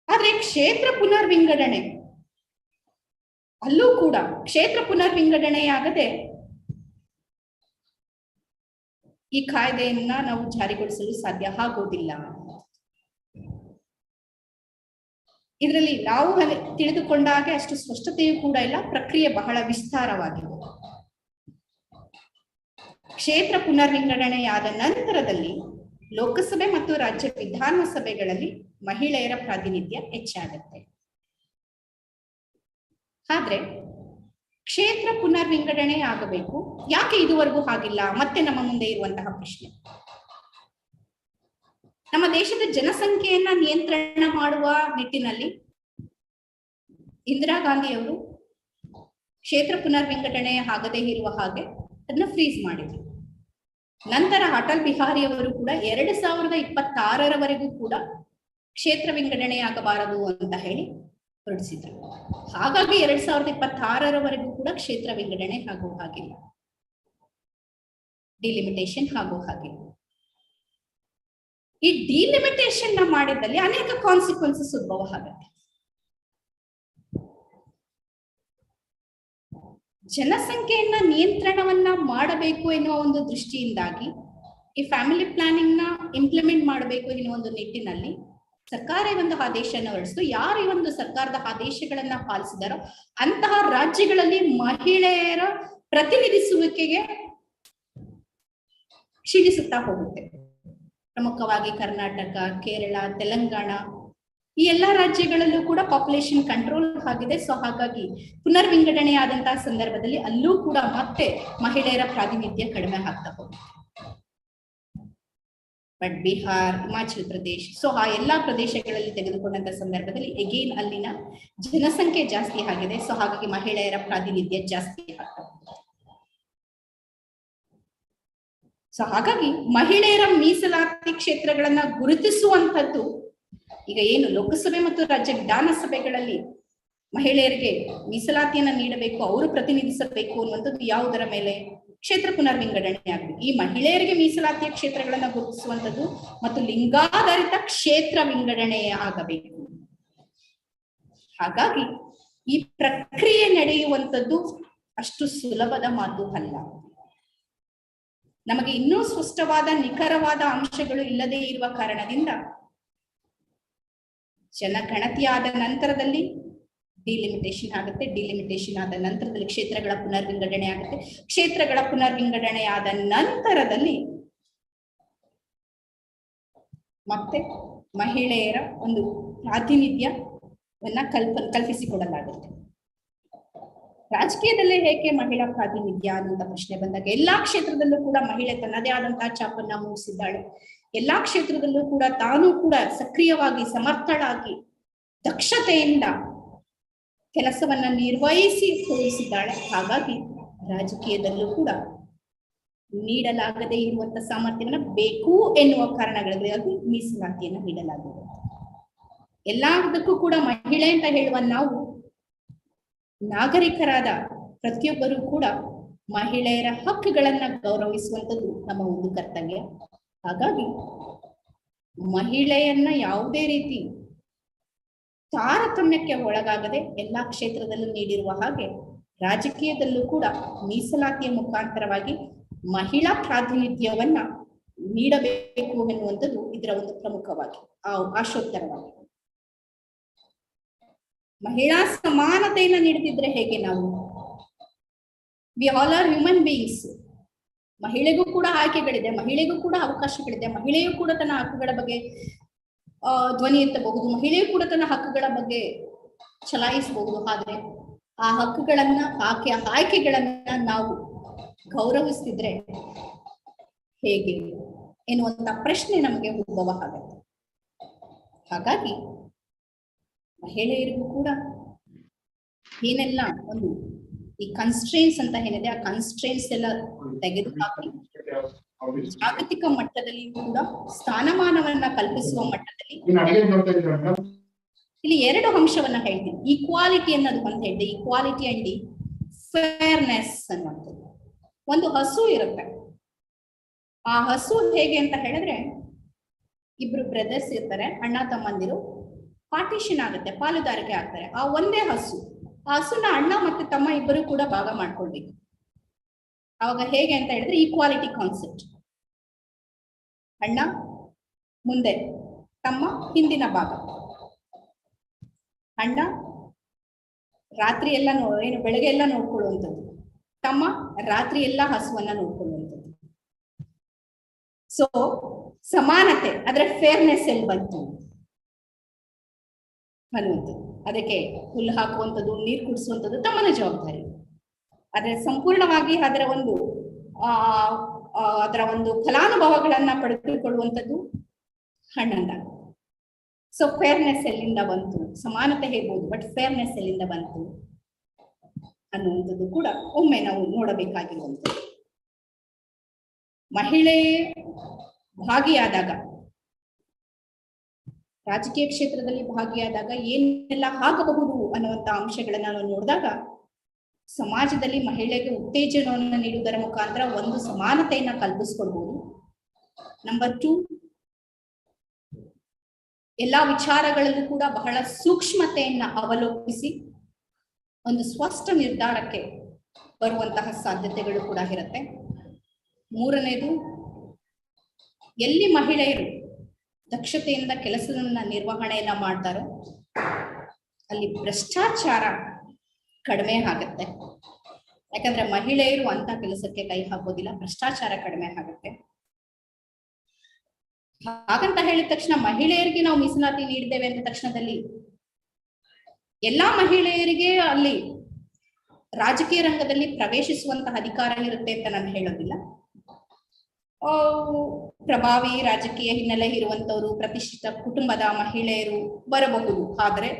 ಆದ್ರೆ ಕ್ಷೇತ್ರ ಪುನರ್ ವಿಂಗಡಣೆ ಅಲ್ಲೂ ಕೂಡ ಕ್ಷೇತ್ರ ಪುನರ್ ವಿಂಗಡಣೆಯಾಗದೆ ಈ ಕಾಯ್ದೆಯನ್ನ ನಾವು ಜಾರಿಗೊಳಿಸಲು ಸಾಧ್ಯ ಆಗೋದಿಲ್ಲ. ಇದರಲ್ಲಿ ನಾವು ತಿಳಿದುಕೊಂಡಾಗೆ ಅಷ್ಟು ಸ್ಪಷ್ಟತೆಯೂ ಕೂಡ ಇಲ್ಲ. ಪ್ರಕ್ರಿಯೆ ಬಹಳ ವಿಸ್ತಾರವಾಗಿದೆ. ಕ್ಷೇತ್ರ ಪುನರ್ ವಿಂಗಡಣೆಯಾದ ನಂತರದಲ್ಲಿ ಲೋಕಸಭೆ ಮತ್ತು ರಾಜ್ಯ ವಿಧಾನಸಭೆಗಳಲ್ಲಿ ಮಹಿಳೆಯರ ಪ್ರಾತಿನಿಧ್ಯ ಹೆಚ್ಚಾಗುತ್ತೆ. ಆದ್ರೆ ಕ್ಷೇತ್ರ ಪುನರ್ ವಿಂಗಡಣೆ ಆಗಬೇಕು. ಯಾಕೆ ಇದುವರೆಗೂ ಆಗಿಲ್ಲ? ಮತ್ತೆ ನಮ್ಮ ಮುಂದೆ ಇರುವಂತಹ ಪ್ರಶ್ನೆ. ನಮ್ಮ ದೇಶದ ಜನಸಂಖ್ಯೆಯನ್ನ ನಿಯಂತ್ರಣ ಮಾಡುವ ನಿಟ್ಟಿನಲ್ಲಿ ಇಂದಿರಾ ಗಾಂಧಿಯವರು ಕ್ಷೇತ್ರ ಪುನರ್ ವಿಂಗಡಣೆ ಆಗದೇ ಇರುವ ಹಾಗೆ ಅದನ್ನ ಫ್ರೀಸ್ ಮಾಡಿದ್ರು. ನಂತರ ಅಟಲ್ ಬಿಹಾರಿ ಅವರು ಕೂಡ 2026ರವರೆಗೂ ಕೂಡ ಕ್ಷೇತ್ರ ವಿಂಗಡಣೆ ಆಗಬಾರದು ಅಂತ ಹೇಳಿ ಹೊರಡಿಸಿದ್ರು. ಹಾಗಾಗಿ 2026ರವರೆಗೂ ಕೂಡ ಕ್ಷೇತ್ರ ವಿಂಗಡಣೆ ಆಗೋ ಹಾಗಿಲ್ಲ, ಡಿಲಿಮಿಟೇಷನ್ ಆಗೋ ಹಾಗಿಲ್ಲ. ಈ ಡಿಲಿಮಿಟೇಷನ್ ನ ಮಾಡಿದಲ್ಲಿ ಅನೇಕ ಕಾನ್ಸಿಕ್ವೆನ್ಸಸ್ ಉದ್ಭವ ಆಗುತ್ತೆ. ಜನಸಂಖ್ಯೆಯನ್ನ ನಿಯಂತ್ರಣವನ್ನ ಮಾಡಬೇಕು ಎನ್ನುವ ಒಂದು ದೃಷ್ಟಿಯಿಂದಾಗಿ ಈ ಫ್ಯಾಮಿಲಿ ಪ್ಲಾನಿಂಗ್ ನ ಇಂಪ್ಲಿಮೆಂಟ್ ಮಾಡಬೇಕು ಎನ್ನುವ ಒಂದು ನಿಟ್ಟಿನಲ್ಲಿ ಸರ್ಕಾರ ಒಂದು ಆದೇಶವನ್ನು ಹೊರಡಿಸಿತು. ಯಾರು ಈ ಒಂದು ಸರ್ಕಾರದ ಆದೇಶಗಳನ್ನ ಪಾಲಿಸಿದಾರೋ ಅಂತಹ ರಾಜ್ಯಗಳಲ್ಲಿ ಮಹಿಳೆಯರ ಪ್ರತಿನಿಧಿಸುವಿಕೆಗೆ ಕ್ಷೀಣಿಸುತ್ತಾ ಹೋಗುತ್ತೆ. ಪ್ರಮುಖವಾಗಿ ಕರ್ನಾಟಕ, ಕೇರಳ, ತೆಲಂಗಾಣ ಈ ಎಲ್ಲಾ ರಾಜ್ಯಗಳಲ್ಲೂ ಕೂಡ ಪಾಪ್ಯುಲೇಷನ್ ಕಂಟ್ರೋಲ್ ಆಗಿದೆ. ಸೊ ಹಾಗಾಗಿ ಪುನರ್ ವಿಂಗಡಣೆ ಆದಂತಹ ಸಂದರ್ಭದಲ್ಲಿ ಅಲ್ಲೂ ಕೂಡ ಮತ್ತೆ ಮಹಿಳೆಯರ ಪ್ರಾತಿನಿಧ್ಯ ಕಡಿಮೆ ಆಗ್ತಾ ಹೋಗುತ್ತೆ. ಬಟ್ ಬಿಹಾರ್, ಹಿಮಾಚಲ್ ಪ್ರದೇಶ್, ಸೊ ಆ ಎಲ್ಲಾ ಪ್ರದೇಶಗಳಲ್ಲಿ ತೆಗೆದುಕೊಂಡಂತ ಸಂದರ್ಭದಲ್ಲಿ ಅಗೇನ್ ಅಲ್ಲಿನ ಜನಸಂಖ್ಯೆ ಜಾಸ್ತಿ ಆಗಿದೆ. ಸೊ ಹಾಗಾಗಿ ಮಹಿಳೆಯರ ಪ್ರಾತಿನಿಧ್ಯ ಜಾಸ್ತಿ ಆಗ್ತಾ ಹೋಗುತ್ತೆ. ಸೊ ಹಾಗಾಗಿ ಮಹಿಳೆಯರ ಮೀಸಲಾತಿ ಕ್ಷೇತ್ರಗಳನ್ನ ಗುರುತಿಸುವಂಥದ್ದು ಈಗ ಏನು ಲೋಕಸಭೆ ಮತ್ತು ರಾಜ್ಯ ವಿಧಾನಸಭೆಗಳಲ್ಲಿ ಮಹಿಳೆಯರಿಗೆ ಮೀಸಲಾತಿಯನ್ನ ನೀಡಬೇಕು, ಅವರು ಪ್ರತಿನಿಧಿಸಬೇಕು ಅನ್ನುವಂಥದ್ದು ಯಾವುದರ ಮೇಲೆ? ಕ್ಷೇತ್ರ ಪುನರ್ವಿಂಗಡಣೆ ಆಗಬೇಕು. ಈ ಮಹಿಳೆಯರಿಗೆ ಮೀಸಲಾತಿಯ ಕ್ಷೇತ್ರಗಳನ್ನ ಗುರುತಿಸುವಂಥದ್ದು ಮತ್ತು ಲಿಂಗಾಧಾರಿತ ಕ್ಷೇತ್ರ ವಿಂಗಡಣೆ ಆಗಬೇಕು. ಹಾಗಾಗಿ ಈ ಪ್ರಕ್ರಿಯೆ ನಡೆಯುವಂಥದ್ದು ಅಷ್ಟು ಸುಲಭದ ಮಾತು ಅಲ್ಲ. ನಮಗೆ ಇನ್ನೂ ಸ್ಪಷ್ಟವಾದ ನಿಖರವಾದ ಅಂಶಗಳು ಇಲ್ಲದೆ ಇರುವ ಕಾರಣದಿಂದ ಜನಗಣತಿ ಆದ ನಂತರದಲ್ಲಿ ಡಿಲಿಮಿಟೇಷನ್ ಆಗುತ್ತೆ, ಡಿಲಿಮಿಟೇಷನ್ ಆದ ನಂತರದಲ್ಲಿ ಕ್ಷೇತ್ರಗಳ ಪುನರ್ವಿಂಗಡಣೆ ಆಗುತ್ತೆ, ಕ್ಷೇತ್ರಗಳ ಪುನರ್ವಿಂಗಡಣೆ ಆದ ನಂತರದಲ್ಲಿ ಮತ್ತೆ ಮಹಿಳೆಯರ ಒಂದು ಪ್ರಾತಿನಿಧ್ಯವನ್ನ ಕಲ್ಪಿಸಿಕೊಡಲಾಗುತ್ತೆ. ರಾಜಕೀಯದಲ್ಲೇ ಹೇಗೆ ಮಹಿಳಾ ಪ್ರಾತಿನಿಧ್ಯ ಅನ್ನುವಂತ ಪ್ರಶ್ನೆ ಬಂದಾಗ ಎಲ್ಲಾ ಕ್ಷೇತ್ರದಲ್ಲೂ ಕೂಡ ಮಹಿಳೆ ತನ್ನದೇ ಆದಂತಹ ಛಾಪನ್ನ ಮೂಡಿಸಿದ್ದಾಳೆ. ಎಲ್ಲಾ ಕ್ಷೇತ್ರದಲ್ಲೂ ಕೂಡ ತಾನು ಕೂಡ ಸಕ್ರಿಯವಾಗಿ ಸಮರ್ಥಳಾಗಿ ದಕ್ಷತೆಯಿಂದ ಕೆಲಸವನ್ನ ನಿರ್ವಹಿಸಿ ತೋರಿಸಿದ್ದಾಳೆ. ಹಾಗಾಗಿ ರಾಜಕೀಯದಲ್ಲೂ ಕೂಡ ನೀಡಲಾಗದೇ ಇರುವಂತ ಸಾಮರ್ಥ್ಯವನ್ನ ಬೇಕು ಎನ್ನುವ ಕಾರಣಗಳಿಗಾಗಿ ಮೀಸಲಾತಿಯನ್ನ ನೀಡಲಾಗಿದೆ. ಎಲ್ಲದಕ್ಕೂ ಕೂಡ ಮಹಿಳೆ ಅಂತ ಹೇಳುವ ನಾವು ನಾಗರಿಕರಾದ ಪ್ರತಿಯೊಬ್ಬರೂ ಕೂಡ ಮಹಿಳೆಯರ ಹಕ್ಕುಗಳನ್ನ ಗೌರವಿಸುವಂಥದ್ದು ನಮ್ಮ ಒಂದು ಕರ್ತವ್ಯ. ಹಾಗಾಗಿ ಮಹಿಳೆಯನ್ನ ಯಾವುದೇ ರೀತಿ ತಾರತಮ್ಯಕ್ಕೆ ಒಳಗಾಗದೆ ಎಲ್ಲಾ ಕ್ಷೇತ್ರದಲ್ಲೂ ನೀಡಿರುವ ಹಾಗೆ ರಾಜಕೀಯದಲ್ಲೂ ಕೂಡ ಮೀಸಲಾತಿಯ ಮುಖಾಂತರವಾಗಿ ಮಹಿಳಾ ಪ್ರಾತಿನಿಧ್ಯವನ್ನ ನೀಡಬೇಕು ಎನ್ನುವಂಥದ್ದು ಇದರ ಒಂದು ಪ್ರಮುಖವಾಗಿ ಆಶೋತ್ತರವಾಗಿ. ಮಹಿಳಾ ಸಮಾನತೆಯನ್ನ ನೀಡುತ್ತಿದ್ರೆ ಹೇಗೆ ನಾವು? We all are human beings. ಮಹಿಳೆಗೂ ಕೂಡ ಆಯ್ಕೆಗಳಿದೆ, ಮಹಿಳೆಗೂ ಕೂಡ ಅವಕಾಶಗಳಿದೆ, ಮಹಿಳೆಯೂ ಕೂಡ ತನ್ನ ಹಕ್ಕುಗಳ ಬಗ್ಗೆ ಧ್ವನಿ ಎತ್ತಬಹುದು, ಮಹಿಳೆಯೂ ಕೂಡ ತನ್ನ ಹಕ್ಕುಗಳ ಬಗ್ಗೆ ಚಲಾಯಿಸಬಹುದು. ಆದ್ರೆ ಆ ಹಕ್ಕುಗಳನ್ನ ಆಯ್ಕೆಗಳನ್ನ ನಾವು ಗೌರವಿಸ್ತಿದ್ರೆ ಹೇಗೆ ಎನ್ನುವಂತ ಪ್ರಶ್ನೆ ನಮಗೆ ಉದ್ಭವ ಆಗುತ್ತೆ. ಹಾಗಾಗಿ ಮಹಿಳೆಯರಿಗೂ ಕೂಡ ಏನೆಲ್ಲ ಒಂದು ಈ ಕನ್ಸ್ಟ್ರೇನ್ಸ್ ಅಂತ ಏನಿದೆ ಆ ಕನ್ಸ್ಟ್ರೇನ್ಸ್ ಎಲ್ಲ ತೆಗೆದುಹಾಕಿ ಜಾಗತಿಕ ಮಟ್ಟದಲ್ಲಿ ಕೂಡ ಸ್ಥಾನಮಾನವನ್ನ ಕಲ್ಪಿಸುವ ಮಟ್ಟದಲ್ಲಿ ಇಲ್ಲಿ ಎರಡು ಅಂಶವನ್ನ ಹೇಳ್ತೀನಿ. ಈಕ್ವಾಲಿಟಿ ಅನ್ನೋದು ಅಂತ ಹೇಳಿದೆ, ಈಕ್ವಾಲಿಟಿ ಅಂಡ್ ಫೇರ್ನೆಸ್ ಅನ್ನುವಂಥದ್ದು. ಒಂದು ಹಸು ಇರುತ್ತೆ, ಆ ಹಸು ಹೇಗೆ ಅಂತ ಹೇಳಿದ್ರೆ ಇಬ್ರು ಬ್ರದರ್ಸ್ ಇರ್ತಾರೆ, ಅಣ್ಣ ತಮ್ಮಂದಿರು, ಪಾರ್ಟಿಷನ್ ಆಗುತ್ತೆ, ಪಾಲುದಾರಿಕೆ ಆಗ್ತಾರೆ. ಆ ಒಂದೇ ಹಸು, ಆ ಹಸುನ ಅಣ್ಣ ಮತ್ತೆ ತಮ್ಮ ಇಬ್ಬರು ಕೂಡ ಭಾಗ ಮಾಡ್ಕೊಳ್ಬೇಕು. ಅವಾಗ ಹೇಗೆ ಅಂತ ಹೇಳಿದ್ರೆ ಈಕ್ವಾಲಿಟಿ ಕಾನ್ಸೆಪ್ಟ್. ಅಣ್ಣ ಮುಂದೆ, ತಮ್ಮ ಹಿಂದಿನ ಭಾಗ. ಅಣ್ಣ ರಾತ್ರಿ ಎಲ್ಲ ಏನು ಬೆಳಗ್ಗೆ ಎಲ್ಲ ನೋಡ್ಕೊಳ್ಳುವಂಥದ್ದು, ತಮ್ಮ ರಾತ್ರಿ ಎಲ್ಲ ಹಸುವನ್ನ ನೋಡ್ಕೊಳ್ಳುವಂಥದ್ದು. ಸೊ ಸಮಾನತೆ, ಅದರ ಫೇರ್ನೆಸ್ ಎಲ್ಲಿ ಬಂತು ಅನ್ನುವಂಥದ್ದು. ಅದಕ್ಕೆ ಹುಲ್ಲು ಹಾಕುವಂಥದ್ದು, ನೀರು ಕುಡಿಸುವಂಥದ್ದು ತಮ್ಮನ ಜವಾಬ್ದಾರಿ. ಆದ್ರೆ ಸಂಪೂರ್ಣವಾಗಿ ಅದರ ಒಂದು ಫಲಾನುಭವಗಳನ್ನ ಪಡೆದುಕೊಳ್ಳುವಂಥದ್ದು ಅಣ್ಣಂದ. ಸೊ ಫೇರ್ನೆಸ್ ಎಲ್ಲಿಂದ ಬಂತು? ಸಮಾನತೆ ಹೇಳ್ಬೋದು, ಬಟ್ ಫೇರ್ನೆಸ್ ಎಲ್ಲಿಂದ ಬಂತು ಅನ್ನುವಂಥದ್ದು ಕೂಡ ಒಮ್ಮೆ ನಾವು ನೋಡಬೇಕಾಗಿರುವಂಥದ್ದು. ಮಹಿಳೆ ಭಾಗಿಯಾದಾಗ, ರಾಜಕೀಯ ಕ್ಷೇತ್ರದಲ್ಲಿ ಭಾಗಿಯಾದಾಗ ಏನೆಲ್ಲ ಆಗಬಹುದು ಅನ್ನುವಂತ ಅಂಶಗಳನ್ನ ನಾವು ನೋಡಿದಾಗ ಸಮಾಜದಲ್ಲಿ ಮಹಿಳೆಗೆ ಉತ್ತೇಜನವನ್ನು ನೀಡುವುದರ ಮುಖಾಂತರ ಒಂದು ಸಮಾನತೆಯನ್ನ ಕಲ್ಪಿಸ್ಕೊಳ್ಬಹುದು. ನಂಬರ್ 2, ಎಲ್ಲಾ ವಿಚಾರಗಳಲ್ಲೂ ಕೂಡ ಬಹಳ ಸೂಕ್ಷ್ಮತೆಯನ್ನ ಅವಲೋಕಿಸಿ ಒಂದು ಸ್ಪಷ್ಟ ನಿರ್ಧಾರಕ್ಕೆ ಬರುವಂತಹ ಸಾಧ್ಯತೆಗಳು ಕೂಡ ಇರುತ್ತೆ. 3ನೇದು, ಎಲ್ಲಿ ಮಹಿಳೆಯರು ದಕ್ಷತೆಯಿಂದ ಕೆಲಸವನ್ನ ನಿರ್ವಹಣೆಯನ್ನ ಮಾಡ್ತಾರೋ ಅಲ್ಲಿ ಭ್ರಷ್ಟಾಚಾರ ಕಡಿಮೆ ಆಗುತ್ತೆ. ಯಾಕಂದ್ರೆ ಮಹಿಳೆಯರು ಅಂತ ಕೆಲಸಕ್ಕೆ ಕೈ ಹಾಕೋದಿಲ್ಲ, ಭ್ರಷ್ಟಾಚಾರ ಕಡಿಮೆ ಆಗುತ್ತೆ. ಹಾಗಂತ ಹೇಳಿದ ತಕ್ಷಣ ಮಹಿಳೆಯರಿಗೆ ನಾವು ಮೀಸಲಾತಿ ನೀಡಿದ್ದೇವೆ ಅಂತ ತಕ್ಷಣದಲ್ಲಿ ಎಲ್ಲಾ ಮಹಿಳೆಯರಿಗೆ ಅಲ್ಲಿ ರಾಜಕೀಯ ರಂಗದಲ್ಲಿ ಪ್ರವೇಶಿಸುವಂತಹ ಅಧಿಕಾರ ಇರುತ್ತೆ ಅಂತ ನಾನು ಹೇಳೋದಿಲ್ಲ. ಪ್ರಭಾವಿ ರಾಜಕೀಯ ಹಿನ್ನೆಲೆ ಇರುವಂತವರು, ಪ್ರತಿಷ್ಠಿತ ಕುಟುಂಬದ ಮಹಿಳೆಯರು ಬರಬಹುದು. ಆದ್ರೆ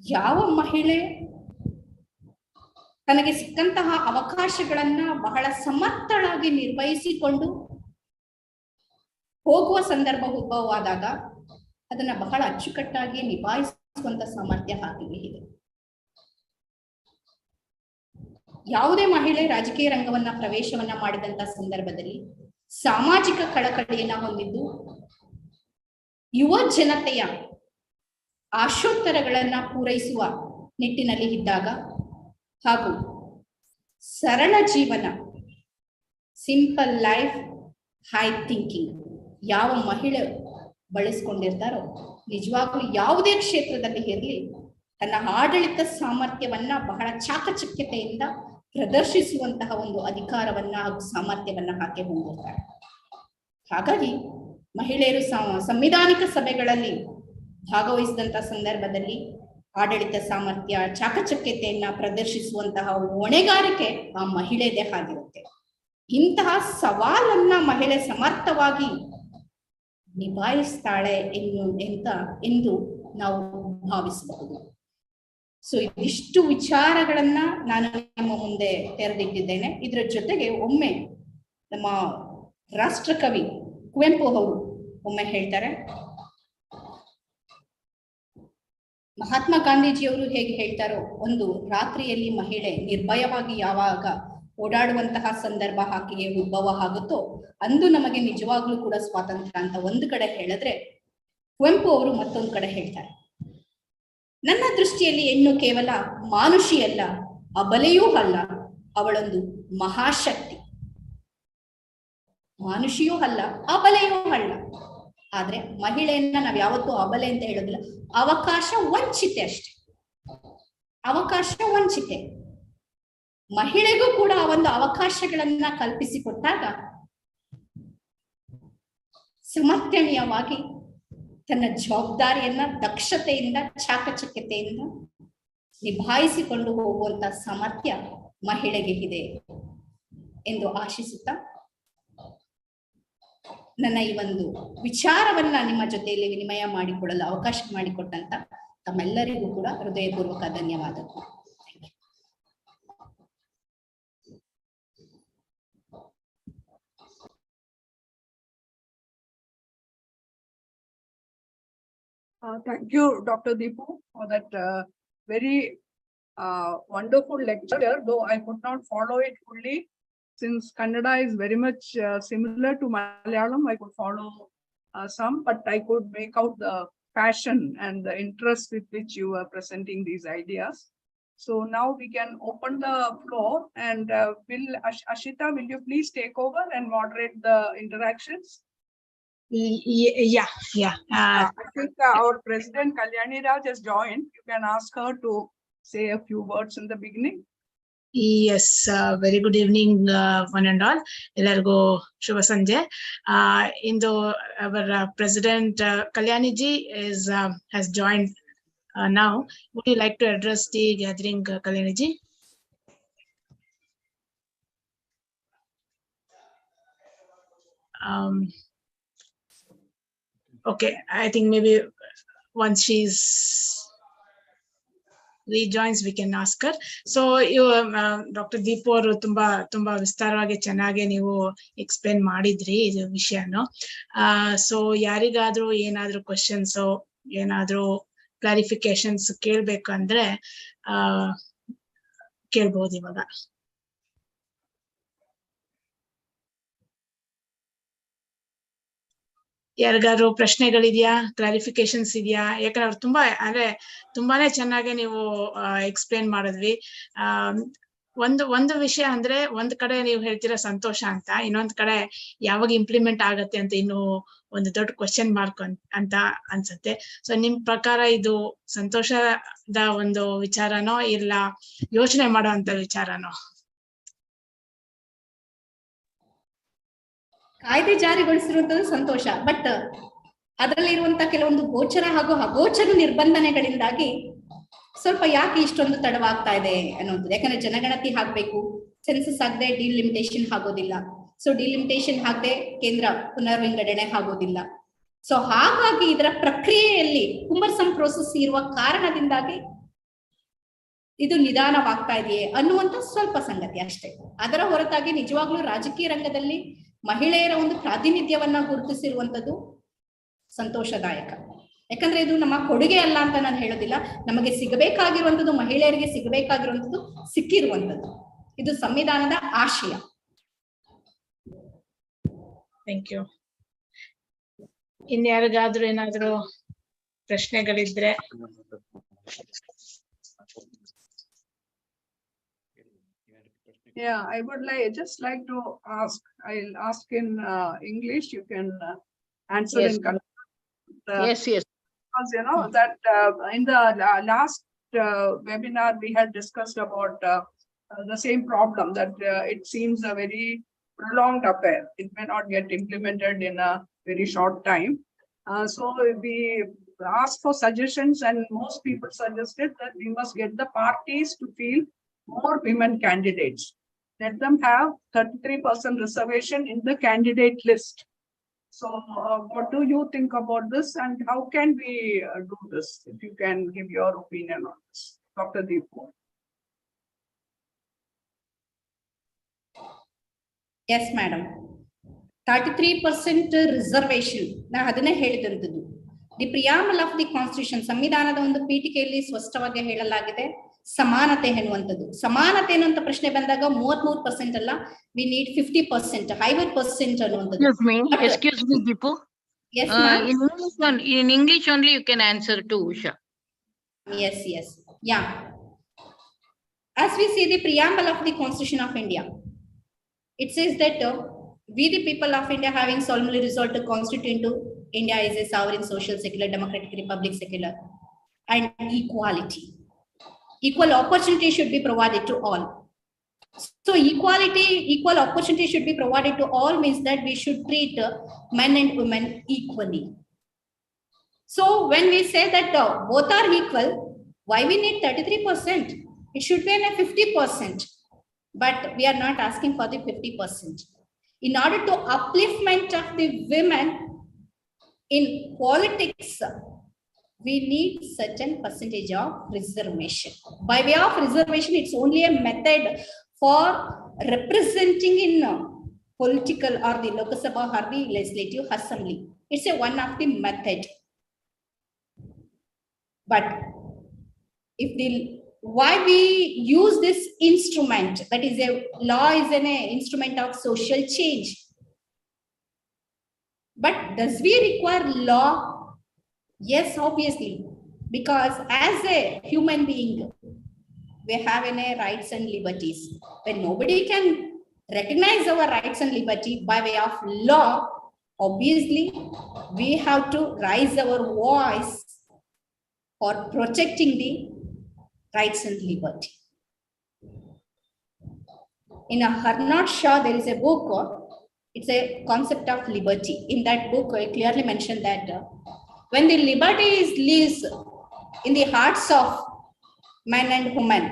ಯಾವ ಮಹಿಳೆ ತನಗೆ ಸಿಕ್ಕಂತಹ ಅವಕಾಶಗಳನ್ನ ಬಹಳ ಸಮರ್ಥಳಾಗಿ ನಿರ್ವಹಿಸಿಕೊಂಡು ಹೋಗುವ ಸಂದರ್ಭ ಉದ್ಭವವಾದಾಗ ಅದನ್ನ ಬಹಳ ಅಚ್ಚುಕಟ್ಟಾಗಿ ನಿಭಾಯಿಸುವಂತ ಸಾಮರ್ಥ್ಯ ಆಕೆಗೆ ಇದೆ. ಯಾವುದೇ ಮಹಿಳೆ ರಾಜಕೀಯ ರಂಗವನ್ನ ಪ್ರವೇಶವನ್ನ ಮಾಡಿದಂತ ಸಂದರ್ಭದಲ್ಲಿ ಸಾಮಾಜಿಕ ಕಳಕಳಿಯನ್ನ ಹೊಂದಿದ್ದು ಯುವ ಜನತೆಯ ಆಶೋತ್ತರಗಳನ್ನ ಪೂರೈಸುವ ನಿಟ್ಟಿನಲ್ಲಿ ಇದ್ದಾಗ ಹಾಗೂ ಸರಳ ಜೀವನ, ಸಿಂಪಲ್ ಲೈಫ್, ಹೈ ಥಿಂಕಿಂಗ್ ಯಾವ ಮಹಿಳೆ ಬಳಸ್ಕೊಂಡಿರ್ತಾರೋ ನಿಜವಾಗ್ಲೂ ಯಾವುದೇ ಕ್ಷೇತ್ರದಲ್ಲಿ ಇರಲಿ ತನ್ನ ಆಡಳಿತ ಸಾಮರ್ಥ್ಯವನ್ನ ಬಹಳ ಚಾಕಚಕ್ಯತೆಯಿಂದ ಪ್ರದರ್ಶಿಸುವಂತಹ ಒಂದು ಅಧಿಕಾರವನ್ನ ಹಾಗೂ ಸಾಮರ್ಥ್ಯವನ್ನ ಆಕೆ ಹೊಂದಿರ್ತಾರೆ. ಹಾಗಾಗಿ ಮಹಿಳೆಯರು ಸಂವಿಧಾನಿಕ ಸಭೆಗಳಲ್ಲಿ ಭಾಗವಹಿಸಿದಂತ ಸಂದರ್ಭದಲ್ಲಿ ಆಡಳಿತ ಸಾಮರ್ಥ್ಯ, ಚಾಕಚಕ್ಯತೆಯನ್ನ ಪ್ರದರ್ಶಿಸುವಂತಹ ಹೊಣೆಗಾರಿಕೆ ಆ ಮಹಿಳೆದೇ ಆಗಿರುತ್ತೆ. ಇಂತಹ ಸವಾಲನ್ನ ಮಹಿಳೆ ಸಮರ್ಥವಾಗಿ ನಿಭಾಯಿಸ್ತಾಳೆ ಎಂದು ನಾವು ಭಾವಿಸಬಹುದು. ಸೊ ಇದಿಷ್ಟು ವಿಚಾರಗಳನ್ನ ನಾನು ನಿಮ್ಮ ಮುಂದೆ ತೆರೆದಿಟ್ಟಿದ್ದೇನೆ. ಇದರ ಜೊತೆಗೆ ಒಮ್ಮೆ ನಮ್ಮ ರಾಷ್ಟ್ರಕವಿ ಕುವೆಂಪು ಅವರು ಒಮ್ಮೆ ಹೇಳ್ತಾರೆ, ಮಹಾತ್ಮ ಗಾಂಧೀಜಿಯವರು ಹೇಗೆ ಹೇಳ್ತಾರೋ, ಒಂದು ರಾತ್ರಿಯಲ್ಲಿ ಮಹಿಳೆ ನಿರ್ಭಯವಾಗಿ ಯಾವಾಗ ಓಡಾಡುವಂತಹ ಸಂದರ್ಭ ಆಕೆಗೆ ಉದ್ಭವ ಆಗುತ್ತೋ ಅಂದು ನಮಗೆ ನಿಜವಾಗ್ಲೂ ಕೂಡ ಸ್ವಾತಂತ್ರ್ಯ ಅಂತ ಒಂದು ಕಡೆ ಹೇಳಿದ್ರೆ, ಕುವೆಂಪು ಅವರು ಮತ್ತೊಂದು ಕಡೆ ಹೇಳ್ತಾರೆ, ನನ್ನ ದೃಷ್ಟಿಯಲ್ಲಿ ಹೆಣ್ಣು ಕೇವಲ ಮಾನುಷಿಯಲ್ಲ, ಅಬಲೆಯೂ ಅಲ್ಲ, ಅವಳೊಂದು ಮಹಾಶಕ್ತಿ. ಮಾನುಷಿಯೂ ಅಲ್ಲ, ಅಬಲೆಯೂ ಅಲ್ಲ. ಆದ್ರೆ ಮಹಿಳೆಯನ್ನ ನಾವ್ ಯಾವತ್ತೂ ಅಬಲೆ ಅಂತ ಹೇಳೋದಿಲ್ಲ, ಅವಕಾಶ ವಂಚಿತೆ ಅಷ್ಟೆ. ಅವಕಾಶ ವಂಚಿತೆ. ಮಹಿಳೆಗೂ ಕೂಡ ಒಂದು ಅವಕಾಶಗಳನ್ನ ಕಲ್ಪಿಸಿಕೊಟ್ಟಾಗ ಸಮರ್ಥನೀಯವಾಗಿ ತನ್ನ ಜವಾಬ್ದಾರಿಯನ್ನ ದಕ್ಷತೆಯಿಂದ, ಚಾಕಚಕ್ಯತೆಯಿಂದ ನಿಭಾಯಿಸಿಕೊಂಡು ಹೋಗುವಂತ ಸಾಮರ್ಥ್ಯ ಮಹಿಳೆಗೆ ಇದೆ ಎಂದು ಆಶಿಸುತ್ತಾ ನನ್ನ ಈ ಒಂದು ವಿಚಾರವನ್ನ ನಿಮ್ಮ ಜೊತೆಯಲ್ಲಿ ವಿನಿಮಯ ಮಾಡಿಕೊಳ್ಳಲು ಅವಕಾಶ ಮಾಡಿಕೊಟ್ಟಂತ ತಮ್ಮೆಲ್ಲರಿಗೂ ಕೂಡ ಹೃದಯಪೂರ್ವಕ ಧನ್ಯವಾದಗಳು. Thank you, Dr. Deepu, for that very wonderful lecture, though I could not follow it fully. Since Kannada is very much similar to Malayalam, I could follow some, but I could make out the passion and the interest with which you are presenting these ideas. So now we can open the floor, and Ashita, will you please take over and moderate the interactions? Yeah. I think our President Kalyani Raj has joined. You can ask her to say a few words in the beginning. Yes, very good evening, one and all. Ellargu Shubha Sanjay. Our President Kalyani ji has joined now. Would you like to address the gathering, Kalyani ji? Okay, I think maybe once she's rejoins, we can ask her. So you, Dr. Deepu ಅವರು ತುಂಬಾ ವಿಸ್ತಾರವಾಗಿ ಚೆನ್ನಾಗಿ ನೀವು explain ಮಾಡಿದ್ರಿ ಇದು ವಿಷಯನು. So ಯಾರಿಗಾದ್ರೂ ಏನಾದ್ರೂ questions, ಏನಾದ್ರೂ ಕ್ಲಾರಿಫಿಕೇಶನ್ಸ್ ಕೇಳ್ಬೇಕಂದ್ರೆ ಕೇಳ್ಬಹುದು ಇವಾಗ. ಯಾರಿಗಾದ್ರು ಪ್ರಶ್ನೆಗಳಿದ್ಯಾ, ಕ್ಲಾರಿಫಿಕೇಶನ್ಸ್ ಇದೆಯಾ? ಯಾಕಂದ್ರೆ ಅವ್ರು ತುಂಬಾನೇ ಚೆನ್ನಾಗಿ ನೀವು ಎಕ್ಸ್ಪ್ಲೇನ್ ಮಾಡಿದ್ವಿ. ಒಂದು ವಿಷಯ ಅಂದ್ರೆ, ಒಂದ್ ಕಡೆ ನೀವು ಹೇಳ್ತೀರಾ ಸಂತೋಷ ಅಂತ, ಇನ್ನೊಂದ್ ಕಡೆ ಯಾವಾಗ ಇಂಪ್ಲಿಮೆಂಟ್ ಆಗತ್ತೆ ಅಂತ ಇನ್ನು ಒಂದು ದೊಡ್ಡ ಕ್ವಶನ್ ಮಾರ್ಕ್ ಅಂತ ಅನ್ಸುತ್ತೆ. ಸೊ ನಿಮ್ ಪ್ರಕಾರ ಇದು ಸಂತೋಷದ ಒಂದು ವಿಚಾರನೋ ಇಲ್ಲ ಯೋಚನೆ ಮಾಡುವಂತ ವಿಚಾರನೋ? ಕಾಯ್ದೆ ಜಾರಿಗೊಳಿಸಿರುವಂತದ್ದು ಸಂತೋಷ, ಬಟ್ ಅದರಲ್ಲಿರುವಂತಹ ಕೆಲವೊಂದು ಗೋಚರ ಹಾಗೂ ಅಗೋಚರ ನಿರ್ಬಂಧನೆಗಳಿಂದಾಗಿ ಸ್ವಲ್ಪ ಯಾಕೆ ಇಷ್ಟೊಂದು ತಡವಾಗ್ತಾ ಇದೆ ಅನ್ನೋದು. ಯಾಕಂದ್ರೆ ಜನಗಣತಿ ಹಾಕ್ಬೇಕು, ಸೆನ್ಸಸ್ ಆಗದೆ ಡಿಲಿಮಿಟೇಷನ್ ಆಗೋದಿಲ್ಲ. ಸೊ ಡಿಲಿಮಿಟೇಷನ್ ಆಗದೆ ಕೇಂದ್ರ ಪುನರ್ವಿಂಗಡಣೆ ಆಗೋದಿಲ್ಲ. ಸೊ ಹಾಗಾಗಿ ಇದರ ಪ್ರಕ್ರಿಯೆಯಲ್ಲಿ ಕುಂಬರ್ಸಮ್ ಪ್ರೋಸೆಸ್ ಇರುವ ಕಾರಣದಿಂದಾಗಿ ಇದು ನಿಧಾನವಾಗ್ತಾ ಇದೆಯೇ ಅನ್ನುವಂತ ಸ್ವಲ್ಪ ಸಂಗತಿ ಅಷ್ಟೇ. ಅದರ ಹೊರತಾಗಿ ನಿಜವಾಗ್ಲೂ ರಾಜಕೀಯ ರಂಗದಲ್ಲಿ ಮಹಿಳೆಯರ ಒಂದು ಪ್ರಾತಿನಿಧ್ಯವನ್ನ ಗುರುತಿಸಿರುವಂತದ್ದು ಸಂತೋಷದಾಯಕ. ಯಾಕಂದ್ರೆ ಇದು ನಮ್ಮ ಕೊಡುಗೆ ಅಲ್ಲ ಅಂತ ನಾನು ಹೇಳೋದಿಲ್ಲ, ನಮಗೆ ಸಿಗಬೇಕಾಗಿರುವಂತದ್ದು, ಮಹಿಳೆಯರಿಗೆ ಸಿಗಬೇಕಾಗಿರುವಂತದ್ದು ಸಿಕ್ಕಿರುವಂತದ್ದು. ಇದು ಸಂವಿಧಾನದ ಆಶಯ. Thank you. ಇನ್ಯಾರಿಗಾದ್ರೂ ಏನಾದ್ರು ಪ್ರಶ್ನೆಗಳಿದ್ರೆ? Yeah, I would just like to ask. I'll ask in English. You can answer Yes. in Kannada. Yes. Because you know that in the last webinar we had discussed about the same problem, that it seems a very prolonged affair. It may not get implemented in a very short time. So we asked for suggestions, and most people suggested that we must get the parties to field more women candidates. Let them have 33% reservation in the candidate list. So what do you think about this, and how can we do this? If you can give your opinion on this, Dr. Deepu. Yes, madam. 33% reservation. ನಾ ಅದನ್ನೇ ಹೇಳಿದಂಥದ್ದು. The ಪ್ರಿಯಾಮಲ್ of the constitution, ಸಂವಿಧಾನದ ಒಂದು ಪೀಠಿಕೆಯಲ್ಲಿ ಸ್ಪಷ್ಟವಾಗಿ ಹೇಳಲಾಗಿದೆ ಸಮಾನತೆ ಎನ್ನುವಂಥದ್ದು. ಸಮಾನತೆ ಅನ್ನುವಂತ ಪ್ರಶ್ನೆ ಬಂದಾಗ 33% ಅಲ್ಲ, ವಿ ನೀಡ್ 50%, 50% ಅನ್ನುವಂಥದ್ದು. Excuse me, Deepu. Yes, ma'am. In English only you can answer to Usha. Yes. Yeah. As we see the preamble of the Constitution of India, it says that we the people of India having solemnly resolved to constitute into India is a sovereign, social, secular, democratic republic, secular, and equality. Equal opportunity should be provided to all. So equal opportunity should be provided to all means that we should treat men and women equally. So when we say that both are equal, why we need 33%? It should be a 50%. But we are not asking for the 50%. In order to upliftment of the women in politics, we need certain percentage of reservation. By way of reservation, it's only a method for representing in political or the Lok Sabha or the legislative assembly. It's a one of the method. But if the why we use this instrument, that is a law is an instrument of social change. But does we require law? Yes, obviously, because as a human being, we have any rights and liberties. When nobody can recognize our rights and liberty by way of law, obviously, we have to raise our voice for protecting the rights and liberty. In a Harnad Shah, there is a book, it's a concept of liberty. In that book, I clearly mentioned that when the liberty is lives in the hearts of men and women,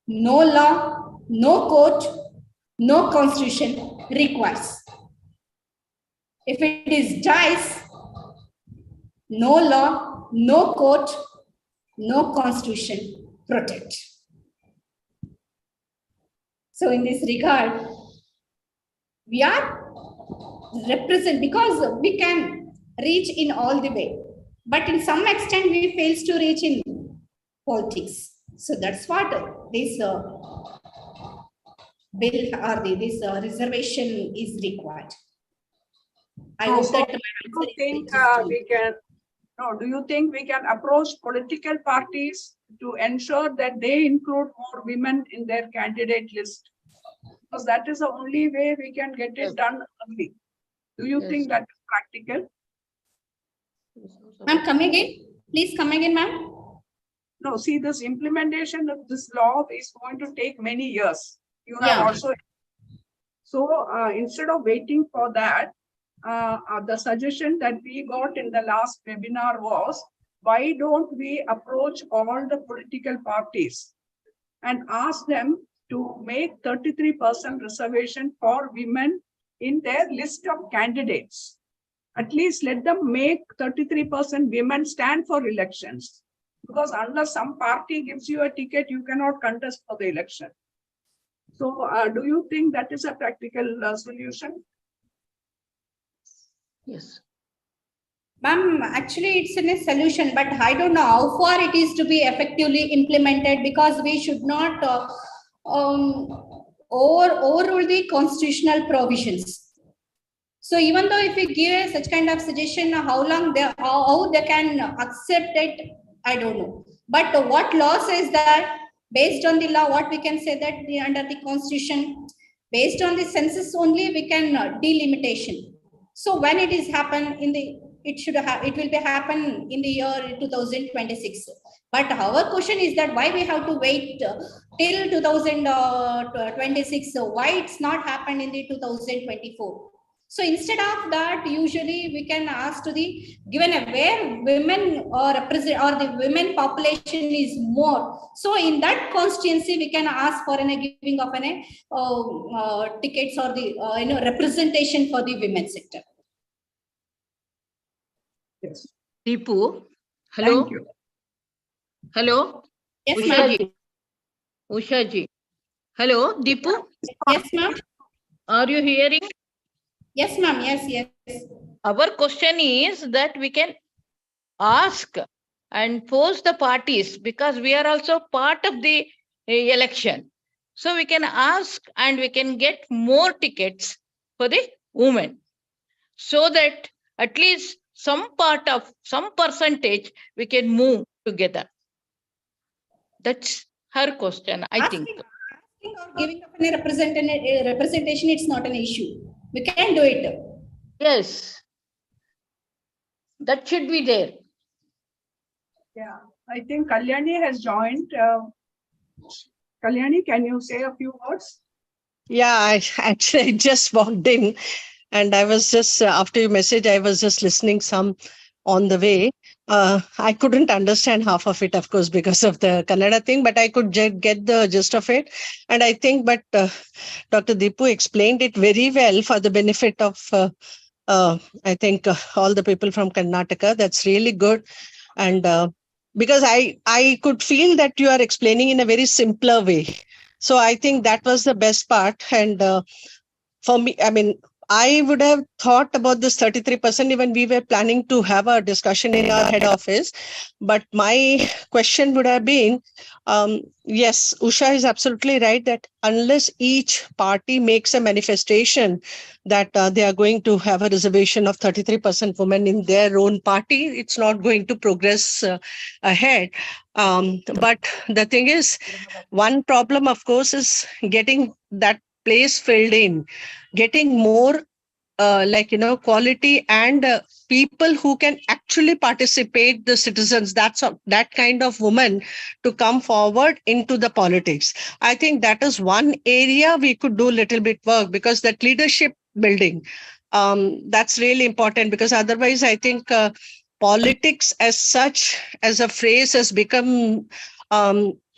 no law, no court, no constitution requires. If it is dies, no law, no court, no constitution protect. So in this regard, we are represent, because we can reach in all the way, but in some extent we fails to reach in politics. So that's what this bill or this reservation is required. I hope that do you think we can approach political parties to ensure that they include more women in their candidate list? Because that is the only way we can get it done early. Do you think that is practical? Ma'am, come again. Please come again, ma'am. No, see, this implementation of this law is going to take many years. You have also. So instead of waiting for that, the suggestion that we got in the last webinar was, why don't we approach all the political parties and ask them to make 33% reservation for women in their list of candidates? At least let them make 33% women stand for elections, because unless some party gives you a ticket, you cannot contest for the election. So do you think that is a practical solution? Yes. Ma'am, actually it's in a solution, but I don't know how far it is to be effectively implemented, because we should not overrule the constitutional provisions. So even though if we give such kind of suggestion, how they can accept it, I don't know. But what law says that, based on the law, what we can say that under the constitution, based on the census only, we can delimitation. So when it is happen in the, it will be happen in the year 2026. But our question is that why we have to wait till 2026? So why it's not happened in the 2024? So instead of that, usually we can ask to the, given where women or represent or the women population is more. So in that constituency, we can ask for a giving of tickets or the representation for the women sector. Yes. Deepu, hello. Thank you. Hello. Yes, Usha ma'am. ji. Usha ji. Hello, Deepu. Yes, ma'am. Are you hearing? Yes, ma'am. Yes. Our question is that we can ask and force the parties, because we are also part of the election. So we can ask and we can get more tickets for the women, so that at least some percentage we can move together. That's her question, I think. Asking or giving up a representation, it's not an issue. We can do it. Yes. That should be there. Yeah, I think Kalyani has joined. Kalyani, can you say a few words? Yeah, I actually just walked in, and I was just, after your message, I was just listening some on the way. I couldn't understand half of it, of course, because of the Kannada thing, but I could get the gist of it. And I think, Dr. Deepu explained it very well for the benefit of, I think, all the people from Karnataka. That's really good. And because I could feel that you are explaining in a very simpler way. So I think that was the best part. And for me, I mean, I would have thought about this 33%. Even we were planning to have a discussion in our head office. But my question would have been, yes, Usha is absolutely right that unless each party makes a manifestation that they are going to have a reservation of 33% women in their own party, it's not going to progress ahead. But the thing is, one problem, of course, is getting that place filled in, getting more quality and people who can actually participate, the citizens, that kind of woman to come forward into the politics. I think that is one area we could do a little bit work, because that leadership building, that's really important, because otherwise I think politics as such, as a phrase, has become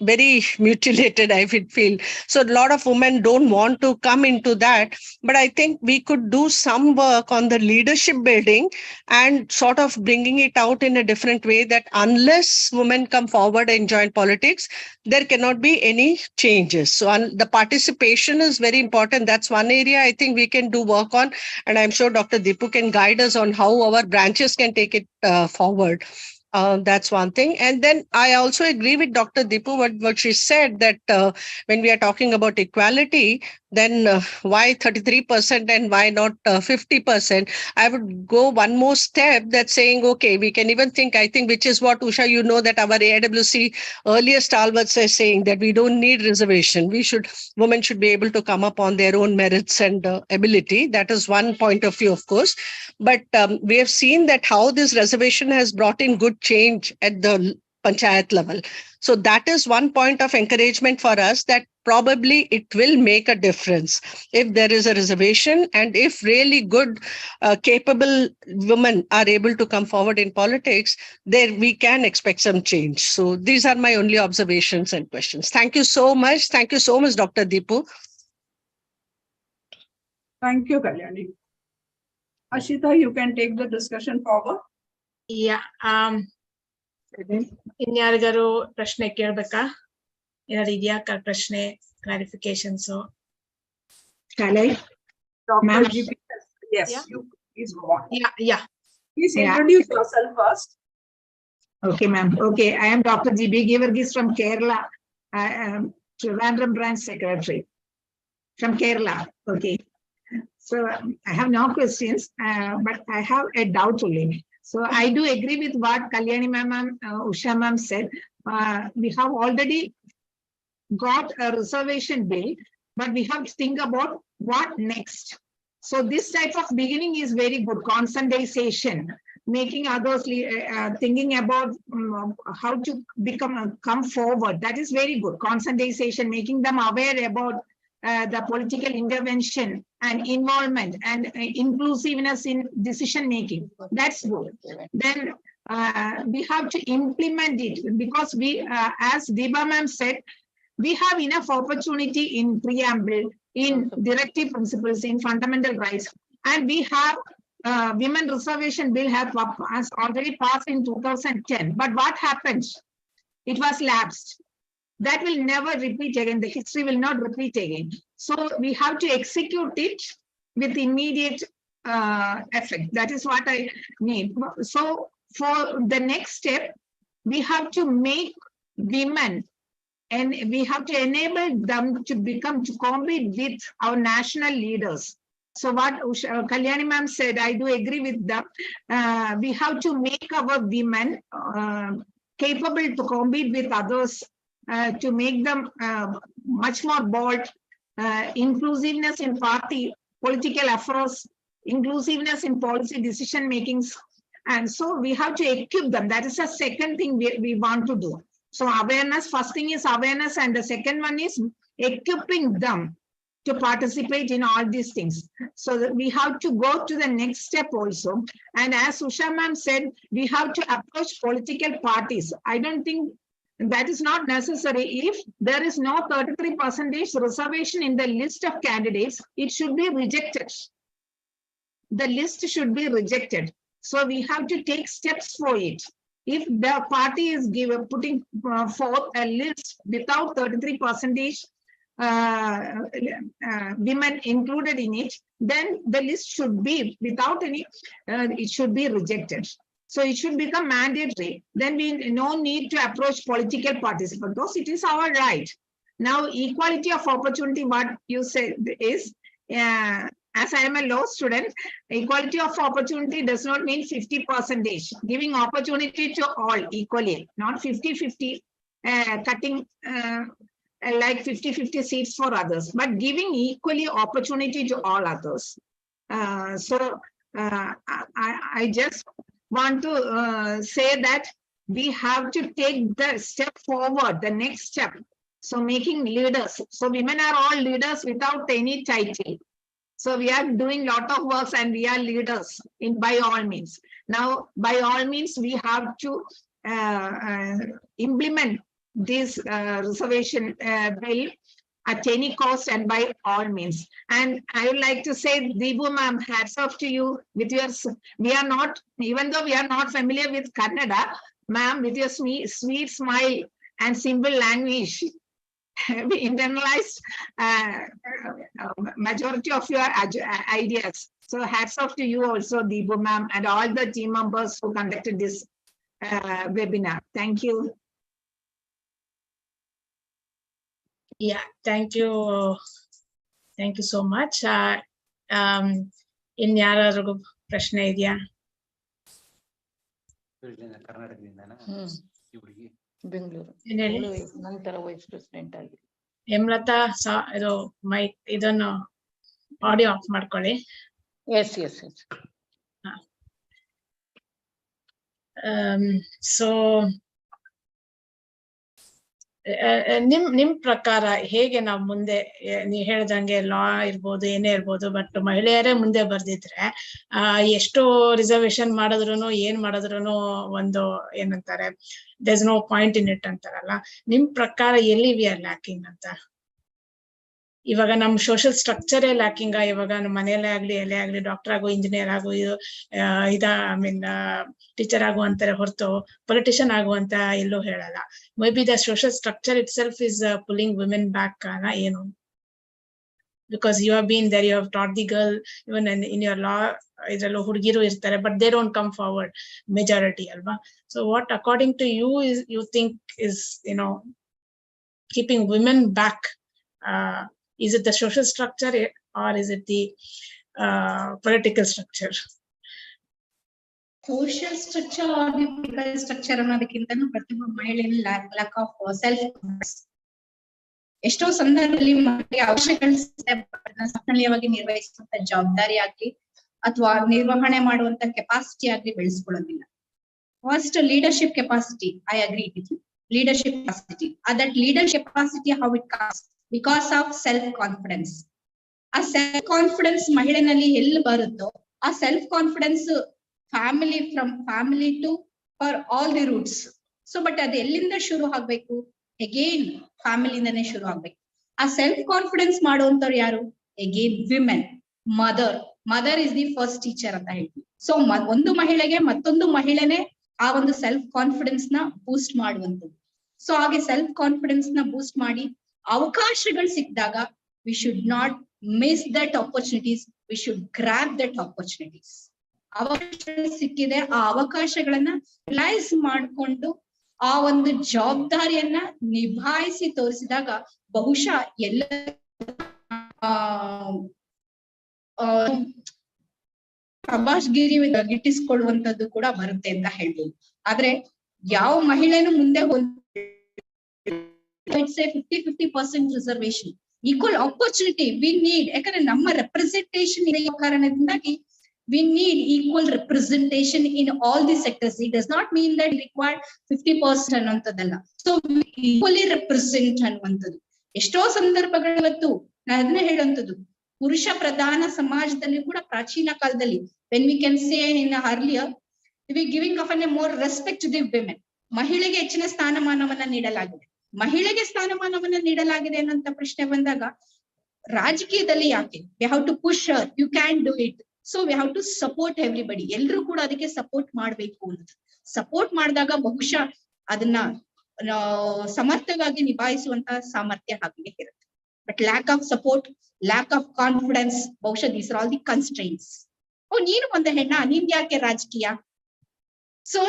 very mutilated, I would feel. So a lot of women don't want to come into that. But I think we could do some work on the leadership building and sort of bringing it out in a different way, that unless women come forward and join politics, there cannot be any changes. So the participation is very important. That's one area I think we can do work on. And I'm sure Dr. Deepu can guide us on how our branches can take it forward. That's one thing. And then I also agree with Dr. Deepu, what she said, that when we are talking about equality, then why 33% and why not 50%? I would go one more step, that's saying, okay, we can even think, I think, which is what, Usha, you know, that our AWC earlier stalwarts are saying, that we don't need reservation. Women should be able to come up on their own merits and ability. That is one point of view, of course. But we have seen that how this reservation has brought in good change at the panchayat level. So that is one point of encouragement for us, that probably it will make a difference if there is a reservation, and if really good, capable women are able to come forward in politics, there we can expect some change. So these are my only observations and questions. Thank you so much. Thank you so much, Dr. Deepu. Thank you, Kalyani. Ashita, you can take the discussion forward. Yeah. ಇನ್ಯಾರಿಗಾರು ಪ್ರಶ್ನೆ ಕೇಳ್ಬೇಕಾ? ಏನಾದ್ರು ಇದೆಯಾ ಪ್ರಶ್ನೆ, clarifications? Shall I? Dr. Ma'am? GB, yes, Yeah. you please go on. Yeah. Please Yeah. introduce yourself first. Okay, ma'am. Okay, I am Dr. GB Givargis from Kerala. I am Trivandrum branch secretary from Kerala. Okay. So I have no questions, but I have a doubt only. So I do agree with what Kalyani ma'am and Usha ma'am said. We have already got a reservation bill, but we have to think about what next. So this type of beginning is very good, conscientization, making others thinking about how to come forward. That is very good. Conscientization, making them aware about the political intervention and involvement and inclusiveness in decision making. That's good. Then we have to implement it, because we, as Deepa ma'am said, we have enough opportunity in preamble, in directive principles, in fundamental rights, and we have women reservation bill has already passed in 2010. But what happens? It was lapsed. That will never repeat again. The history will not repeat again. So we have to execute it with immediate effect. That is what I need. So for the next step, we have to make women, and we have to enable them to compete with our national leaders. So what Kalyani ma'am said, I do agree with them. We have to make our women capable to compete with others, to make them much more bold, inclusiveness in party political efforts, inclusiveness in policy decision makings. And so we have to equip them. That is the second thing we want to do. So awareness, first thing is awareness, and the second one is equipping them to participate in all these things. So that we have to go to the next step also. And as Usha ma'am said, we have to approach political parties. I don't think that is not necessary. If there is no 33% reservation in the list of candidates, it should be rejected. The list should be rejected. So we have to take steps for it. If the party is putting forth a list without 33% women included in it, then the list should be without any, it should be rejected. So it should become mandatory. Then we no need to approach political parties, because it is our right. Now, equality of opportunity, what you said is, as I am a law student, equality of opportunity does not mean 50%, giving opportunity to all equally, not 50-50, cutting like 50-50 seats for others, but giving equally opportunity to all others. So I just want to say that we have to take the step forward, the next step. So making leaders. So women are all leaders without any title. So we are doing a lot of work, and we are leaders by all means. Now, by all means, we have to implement this reservation bill at any cost and by all means. And I would like to say, Deepu ma'am, hats off to you with your, we are not, even though we are not familiar with Kannada, ma'am, with your sweet smile and simple language, we internalized majority of your ideas. So hats off to you also, Deepu ma'am, and all the team members who conducted this webinar. Thank you. Yeah, thank you. Thank you so much. ಇನ್ಯಾರಿಗೂ ಪ್ರಶ್ನೆ ಇದೆಯಾ? ಬೆಂಗಳೂರು ನಂತರ vice president ಆಗಿ ಹೇಮಲತಾ, ಇದು mic ಇದನ್ನು audio of ಮಾಡ್ಕೊಳ್ಳಿ. S. So ನಿಮ್ ಪ್ರಕಾರ ಹೇಗೆ ನಾವು ಮುಂದೆ, ನೀವ್ ಹೇಳ್ದಂಗೆ ಲಾ ಇರ್ಬೋದು, ಏನೇ ಇರ್ಬೋದು, ಬಟ್ ಮಹಿಳೆಯರೇ ಮುಂದೆ ಬರ್ದಿದ್ರೆ ಎಷ್ಟೋ ರಿಸರ್ವೇಶನ್ ಮಾಡಿದ್ರು ಏನ್ ಮಾಡಿದ್ರು ಒಂದು ಏನಂತಾರೆ, there's no point in it ಅಂತಾರಲ್ಲ. ನಿಮ್ ಪ್ರಕಾರ ಎಲ್ಲಿ ವಿ ಆರ್ ಲ್ಯಾಕಿಂಗ್ ಅಂತ? ಇವಾಗ ನಮ್ ಸೋಷಿಯಲ್ ಸ್ಟ್ರಕ್ಚರೇ ಲ್ಯಾಕಿಂಗ. ಇವಾಗ ನಮ್ಮ ಮನೆಯಲ್ಲೇ ಆಗ್ಲಿ ಎಲ್ಲೇ ಆಗ್ಲಿ ಡಾಕ್ಟರ್ ಆಗು, ಇಂಜಿನಿಯರ್ ಆಗು, ಐ ಮೀನ್ ಟೀಚರ್ ಆಗು ಅಂತಾರೆ ಹೊರತು ಪೊಲಿಟಿಷಿಯನ್ ಆಗು ಅಂತ ಎಲ್ಲೂ ಹೇಳಲ್ಲ. May be the social structure it self is pulling women back ಏನು? Because you have been there, you have taught the girl, even in your law, idrallu hudugiru irtare, but they don't come forward, majority alva. So what according to you is, you think is, keeping women back? Is it the social structure or is it the political structure? Social structure or the political structure ಅನ್ನೋದಕ್ಕಿಂತನೂ ಪ್ರತಿಯೊಬ್ಬ ಮಹಿಳೆಯಲ್ಲಿ lack of self confidence. ಎಷ್ಟೋ ಸಂದರ್ಭದಲ್ಲಿ ಮಹಿಳೆಗೆ ಅವಶ್ಯಕವಾಗಿ ನಿರ್ವಹಿಸುವಂತ ಜವಾಬ್ದಾರಿ ಆಗ್ಲಿ ಅಥವಾ ನಿರ್ವಹಣೆ ಮಾಡುವಂತ ಕೆಪಾಸಿಟಿ ಆಗ್ಲಿ ಬೆಳೆಸ್ಕೊಳ್ಳೋದಿಲ್ಲ. First leadership capacity, I agree with you. Leadership capacity, that leadership capacity how it comes because of self confidence. ಆ ಸೆಲ್ಫ್ ಕಾನ್ಫಿಡೆನ್ಸ್ ಮಹಿಳೆನಲ್ಲಿ ಎಲ್ಲಿ ಬರುತ್ತೋ ಆ self confidence from family to for all the roots. So but ಅದು ಎಲ್ಲಿಂದ ಶುರು ಆಗ್ಬೇಕು? Again ಫ್ಯಾಮಿಲಿಯಿಂದನೇ ಶುರು ಆಗ್ಬೇಕು. ಆ ಸೆಲ್ಫ್ ಕಾನ್ಫಿಡೆನ್ಸ್ ಮಾಡುವಂತವ್ರು ಯಾರು? Again women. Mother is the first teacher ಅಂತ ಹೇಳ್ತೀವಿ. ಸೊ ಒಂದು ಮಹಿಳೆಗೆ ಮತ್ತೊಂದು ಮಹಿಳೆನೆ ಆ ಒಂದು ಸೆಲ್ಫ್ ಕಾನ್ಫಿಡೆನ್ಸ್ ನ ಬೂಸ್ಟ್ ಮಾಡುವಂಥದ್ದು. ಸೊ ಹಾಗೆ ಸೆಲ್ಫ್ ಕಾನ್ಫಿಡೆನ್ಸ್ ನ ಬೂಸ್ಟ್ ಮಾಡಿ ಅವಕಾಶಗಳು ಸಿಕ್ಕಿದಾಗ we should not miss that opportunities, we should grab that opportunities. ಅವಕಾಶಗಳು ಸಿಕ್ಕಿದೆ, ಆ ಅವಕಾಶಗಳನ್ನ ರಿಲೈಸ್ ಮಾಡ್ಕೊಂಡು ಆ ಒಂದು ಜವಾಬ್ದಾರಿಯನ್ನ ನಿಭಾಯಿಸಿ ತೋರಿಸಿದಾಗ ಬಹುಶಃ ಎಲ್ಲ ಶಬಾಷ್ಗಿರಿ ಗಿಟ್ಟಿಸ್ಕೊಳ್ಳುವಂತದ್ದು ಕೂಡ ಬರುತ್ತೆ ಅಂತ ಹೇಳ್ಬೋದು. ಆದ್ರೆ ಯಾವ ಮಹಿಳೆನೂ ಮುಂದೆ 50% reservation, equal opportunity we need. ಯಾಕಂದ್ರೆ ನಮ್ಮ ರೆಪ್ರೆಸೆಂಟೇಷನ್ ಇರೋ ಕಾರಣದಿಂದಾಗಿ we need equal representation in all the sectors. It does not mean that it required 50% ಅನ್ನುವಂಥದ್ದಲ್ಲ. So equally represent ಅನ್ನುವಂಥದ್ದು. ಎಷ್ಟೋ ಸಂದರ್ಭಗಳು ಇವತ್ತು ನಾನು ಅದನ್ನೇ ಹೇಳುವಂಥದ್ದು, ಪುರುಷ ಪ್ರಧಾನ ಸಮಾಜದಲ್ಲಿ ಕೂಡ ಪ್ರಾಚೀನ ಕಾಲದಲ್ಲಿ when we can say in earlier we giving of a more respect to the women. ಮಹಿಳೆಗೆ ಹೆಚ್ಚಿನ ಸ್ಥಾನಮಾನವನ್ನ ನೀಡಲಾಗಿದೆ. ಮಹಿಳೆಗೆ ಸ್ಥಾನಮಾನವನ್ನ ನೀಡಲಾಗಿದೆ ಅನ್ನುವಂತ ಪ್ರಶ್ನೆ ಬಂದಾಗ ರಾಜಕೀಯದಲ್ಲಿ ಯಾಕೆ? we have to push her, you can do it. So we have to support everybody. ಎಲ್ರು ಕೂಡ ಅದಕ್ಕೆ ಸಪೋರ್ಟ್ ಮಾಡ್ಬೇಕು ಅಂತ. ಸಪೋರ್ಟ್ ಮಾಡಿದಾಗ ಬಹುಶಃ ಅದನ್ನ ಸಮರ್ಥವಾಗಿ ನಿಭಾಯಿಸುವಂತ ಸಾಮರ್ಥ್ಯ ಹಾಗೆ ಇರುತ್ತೆ. But lack of support, lack of confidence, ಬಹುಶಃ these are all the constraints. ನೀನು ಒಂದು ಹೆಣ್ಣ, ನಿಂದ ಯಾಕೆ ರಾಜಕೀಯ? ಸೊ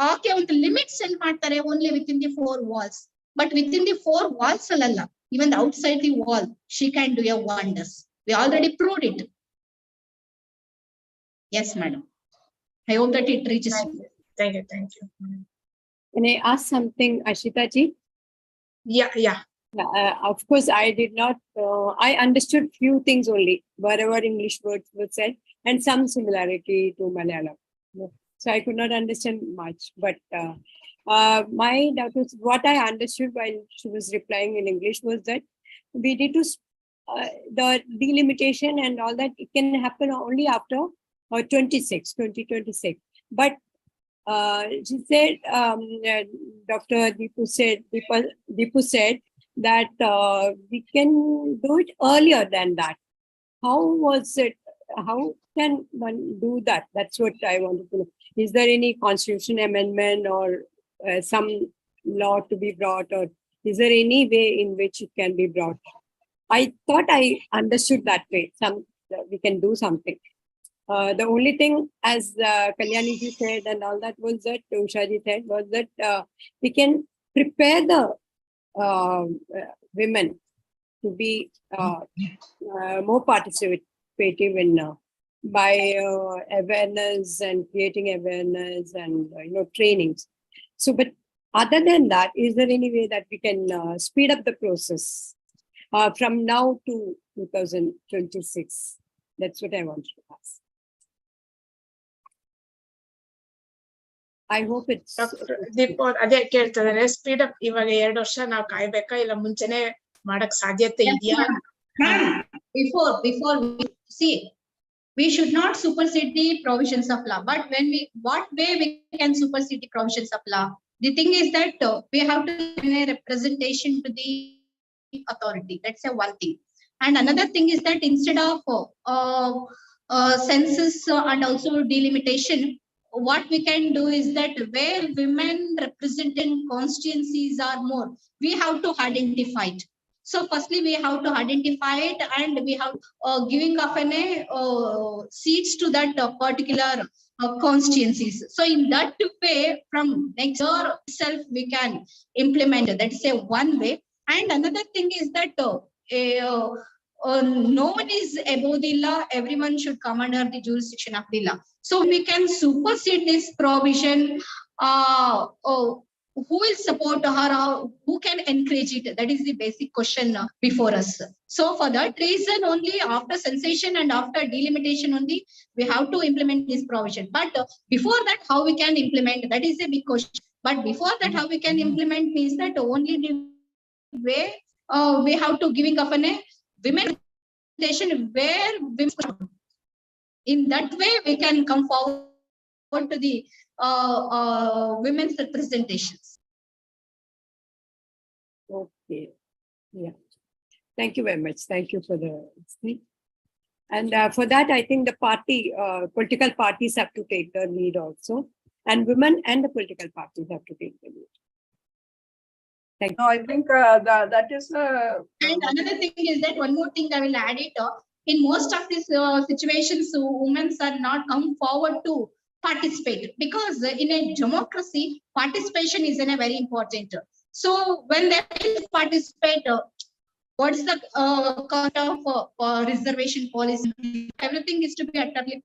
ಆಕೆ ಒಂದು ಲಿಮಿಟ್ ಸೆಲ್ ಮಾಡ್ತಾರೆ only within the 4 walls. But within the 4 walls ಅಲ್ಲ, even outside the wall she can do a wonders. We already proved it. Yes, madam. I hope that it reaches you. Thank you. Can I ask something, Ashita ji? Yeah. Of course, I did not. I understood few things only, wherever English words were said, and some similarity to Malayalam. So I could not understand much. But my doubt was, what I understood while she was replying in English was that we need to the delimitation and all that. It can happen only after 2026. But she said, Dr. Deepu said that we can do it earlier than that. How was it? How can one do that? That's what I wanted to know. Is there any constitution amendment or some law to be brought, or is there any way in which it can be brought? I thought I understood that way. We can do something. The only thing, as Kalyani ji said and all that, was that Usha ji said was that we can prepare the women to be more participative in by awareness and creating awareness and trainings. So, but other than that, is there any way that we can speed up the process from now to 2026? That's what I wanted to ask. I hope it's Deepu ಅದೇ ಕೇಳ್ತಿದಾರೆ, speed up ಇವಾಗ 2 ವರ್ಷ ನಾವು ಕಾಯ್ಬೇಕಾ ಇಲ್ಲ ಮುಂಚೆನೆ ಮಾಡಕ್ ಸಾಧ್ಯತೆ ಇದೆಯಾ? Before we see, we should not supersede the provisions of law. But what way we can supersede the provisions of law? The thing is that we have to give a representation to the authority. That's one thing. And another thing is that instead of census and also delimitation, what we can do is that where women representing constituencies are more, we have to identify it. So firstly, we have to identify it, and we have giving of an seats to that particular constituencies. So in that way, from next year itself, we can implement it. That is a one way. And another thing is that no one is above the law. Everyone should come under the jurisdiction of the law. So we can supersede this provision. Who will support her? Who can encourage it? That is the basic question before us. So for that reason, only after cessation and after delimitation only, we have to implement this provision. But before that, how we can implement? That is a big question. But before that, how we can implement means that only the way we have to giving of a women representation where women, in that way we can come forward to the women's representations. Okay. Yeah. Thank you very much. Thank you for the speech. And for that, I think the political parties have to take the lead also. And women and the political parties have to take the lead. Thank you. No, I think that is. And another thing is that one more thing I will add it. In most of these situations, women are not come forward to participate, because in a democracy, participation is very important. So when they participate, what is the kind of reservation policy? Everything is to be utterly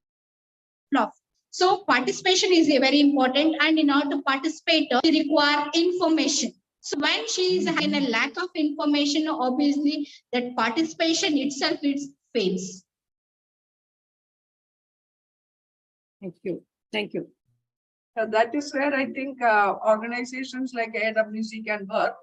flop. So participation is very important, and in order to participate, she require information. So when she is having a lack of information, obviously that participation itself fails. Thank you. Thank you. That is where I think organizations like AWC can work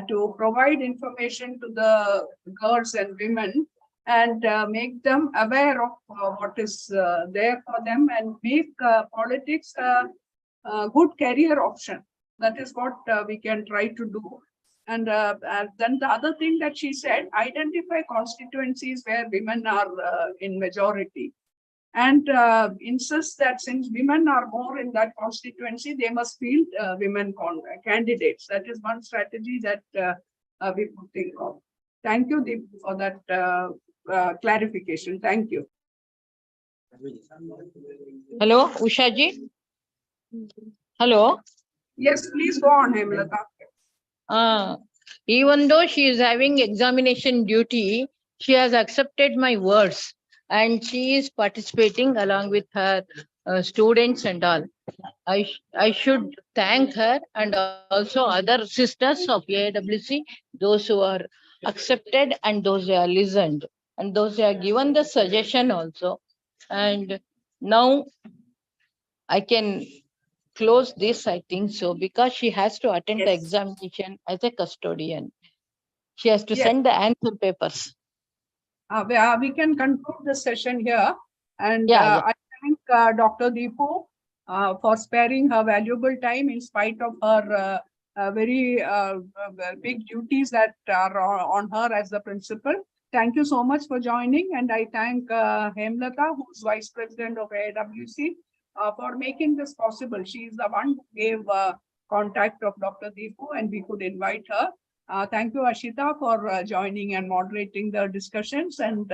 to provide information to the girls and women, and make them aware of what is there for them, and make politics a good career option. That is what we can try to do. And then the other thing that she said, identify constituencies where women are in majority, and insist that since women are more in that constituency, they must field women candidates. That is one strategy that we could think of. Thank you, Deepu, for that clarification. Thank you. Hello, Ushaji. Hello. Yes, please go on, Hemlata. Even though she is having examination duty, she has accepted my words, and she is participating along with her students and all. I should thank her and also other sisters of AWC, those who are accepted and those who are listened, and those who are given the suggestion also. And now I can close this, I think so, because she has to attend the examination as a custodian. She has to send the answer papers. We can conclude the session here. And I thank Dr. Deepu for sparing her valuable time in spite of her very big duties that are on her as the principal. Thank you so much for joining. And I thank Hemlata, who's Vice President of AWC, for making this possible. She is the one who gave contact of Dr. Deepu, and we could invite her. Thank you, Ashita, for joining and moderating the discussions. And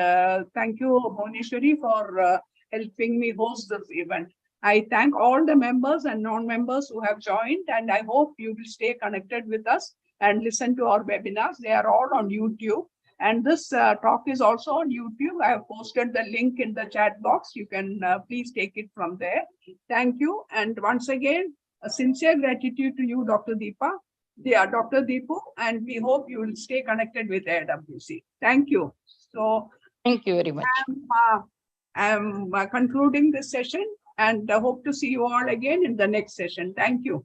thank you, Bhoneshwari, for helping me host this event. I thank all the members and non-members who have joined, and I hope you will stay connected with us and listen to our webinars. They are all on YouTube. And this talk is also on YouTube. I have posted the link in the chat box. You can please take it from there. Thank you. And once again, a sincere gratitude to you, Dr. Dr. Deepu, and we hope you will stay connected with AWC. Thank you. So thank you very much. I'm concluding this session, and hope to see you all again in the next session. Thank you.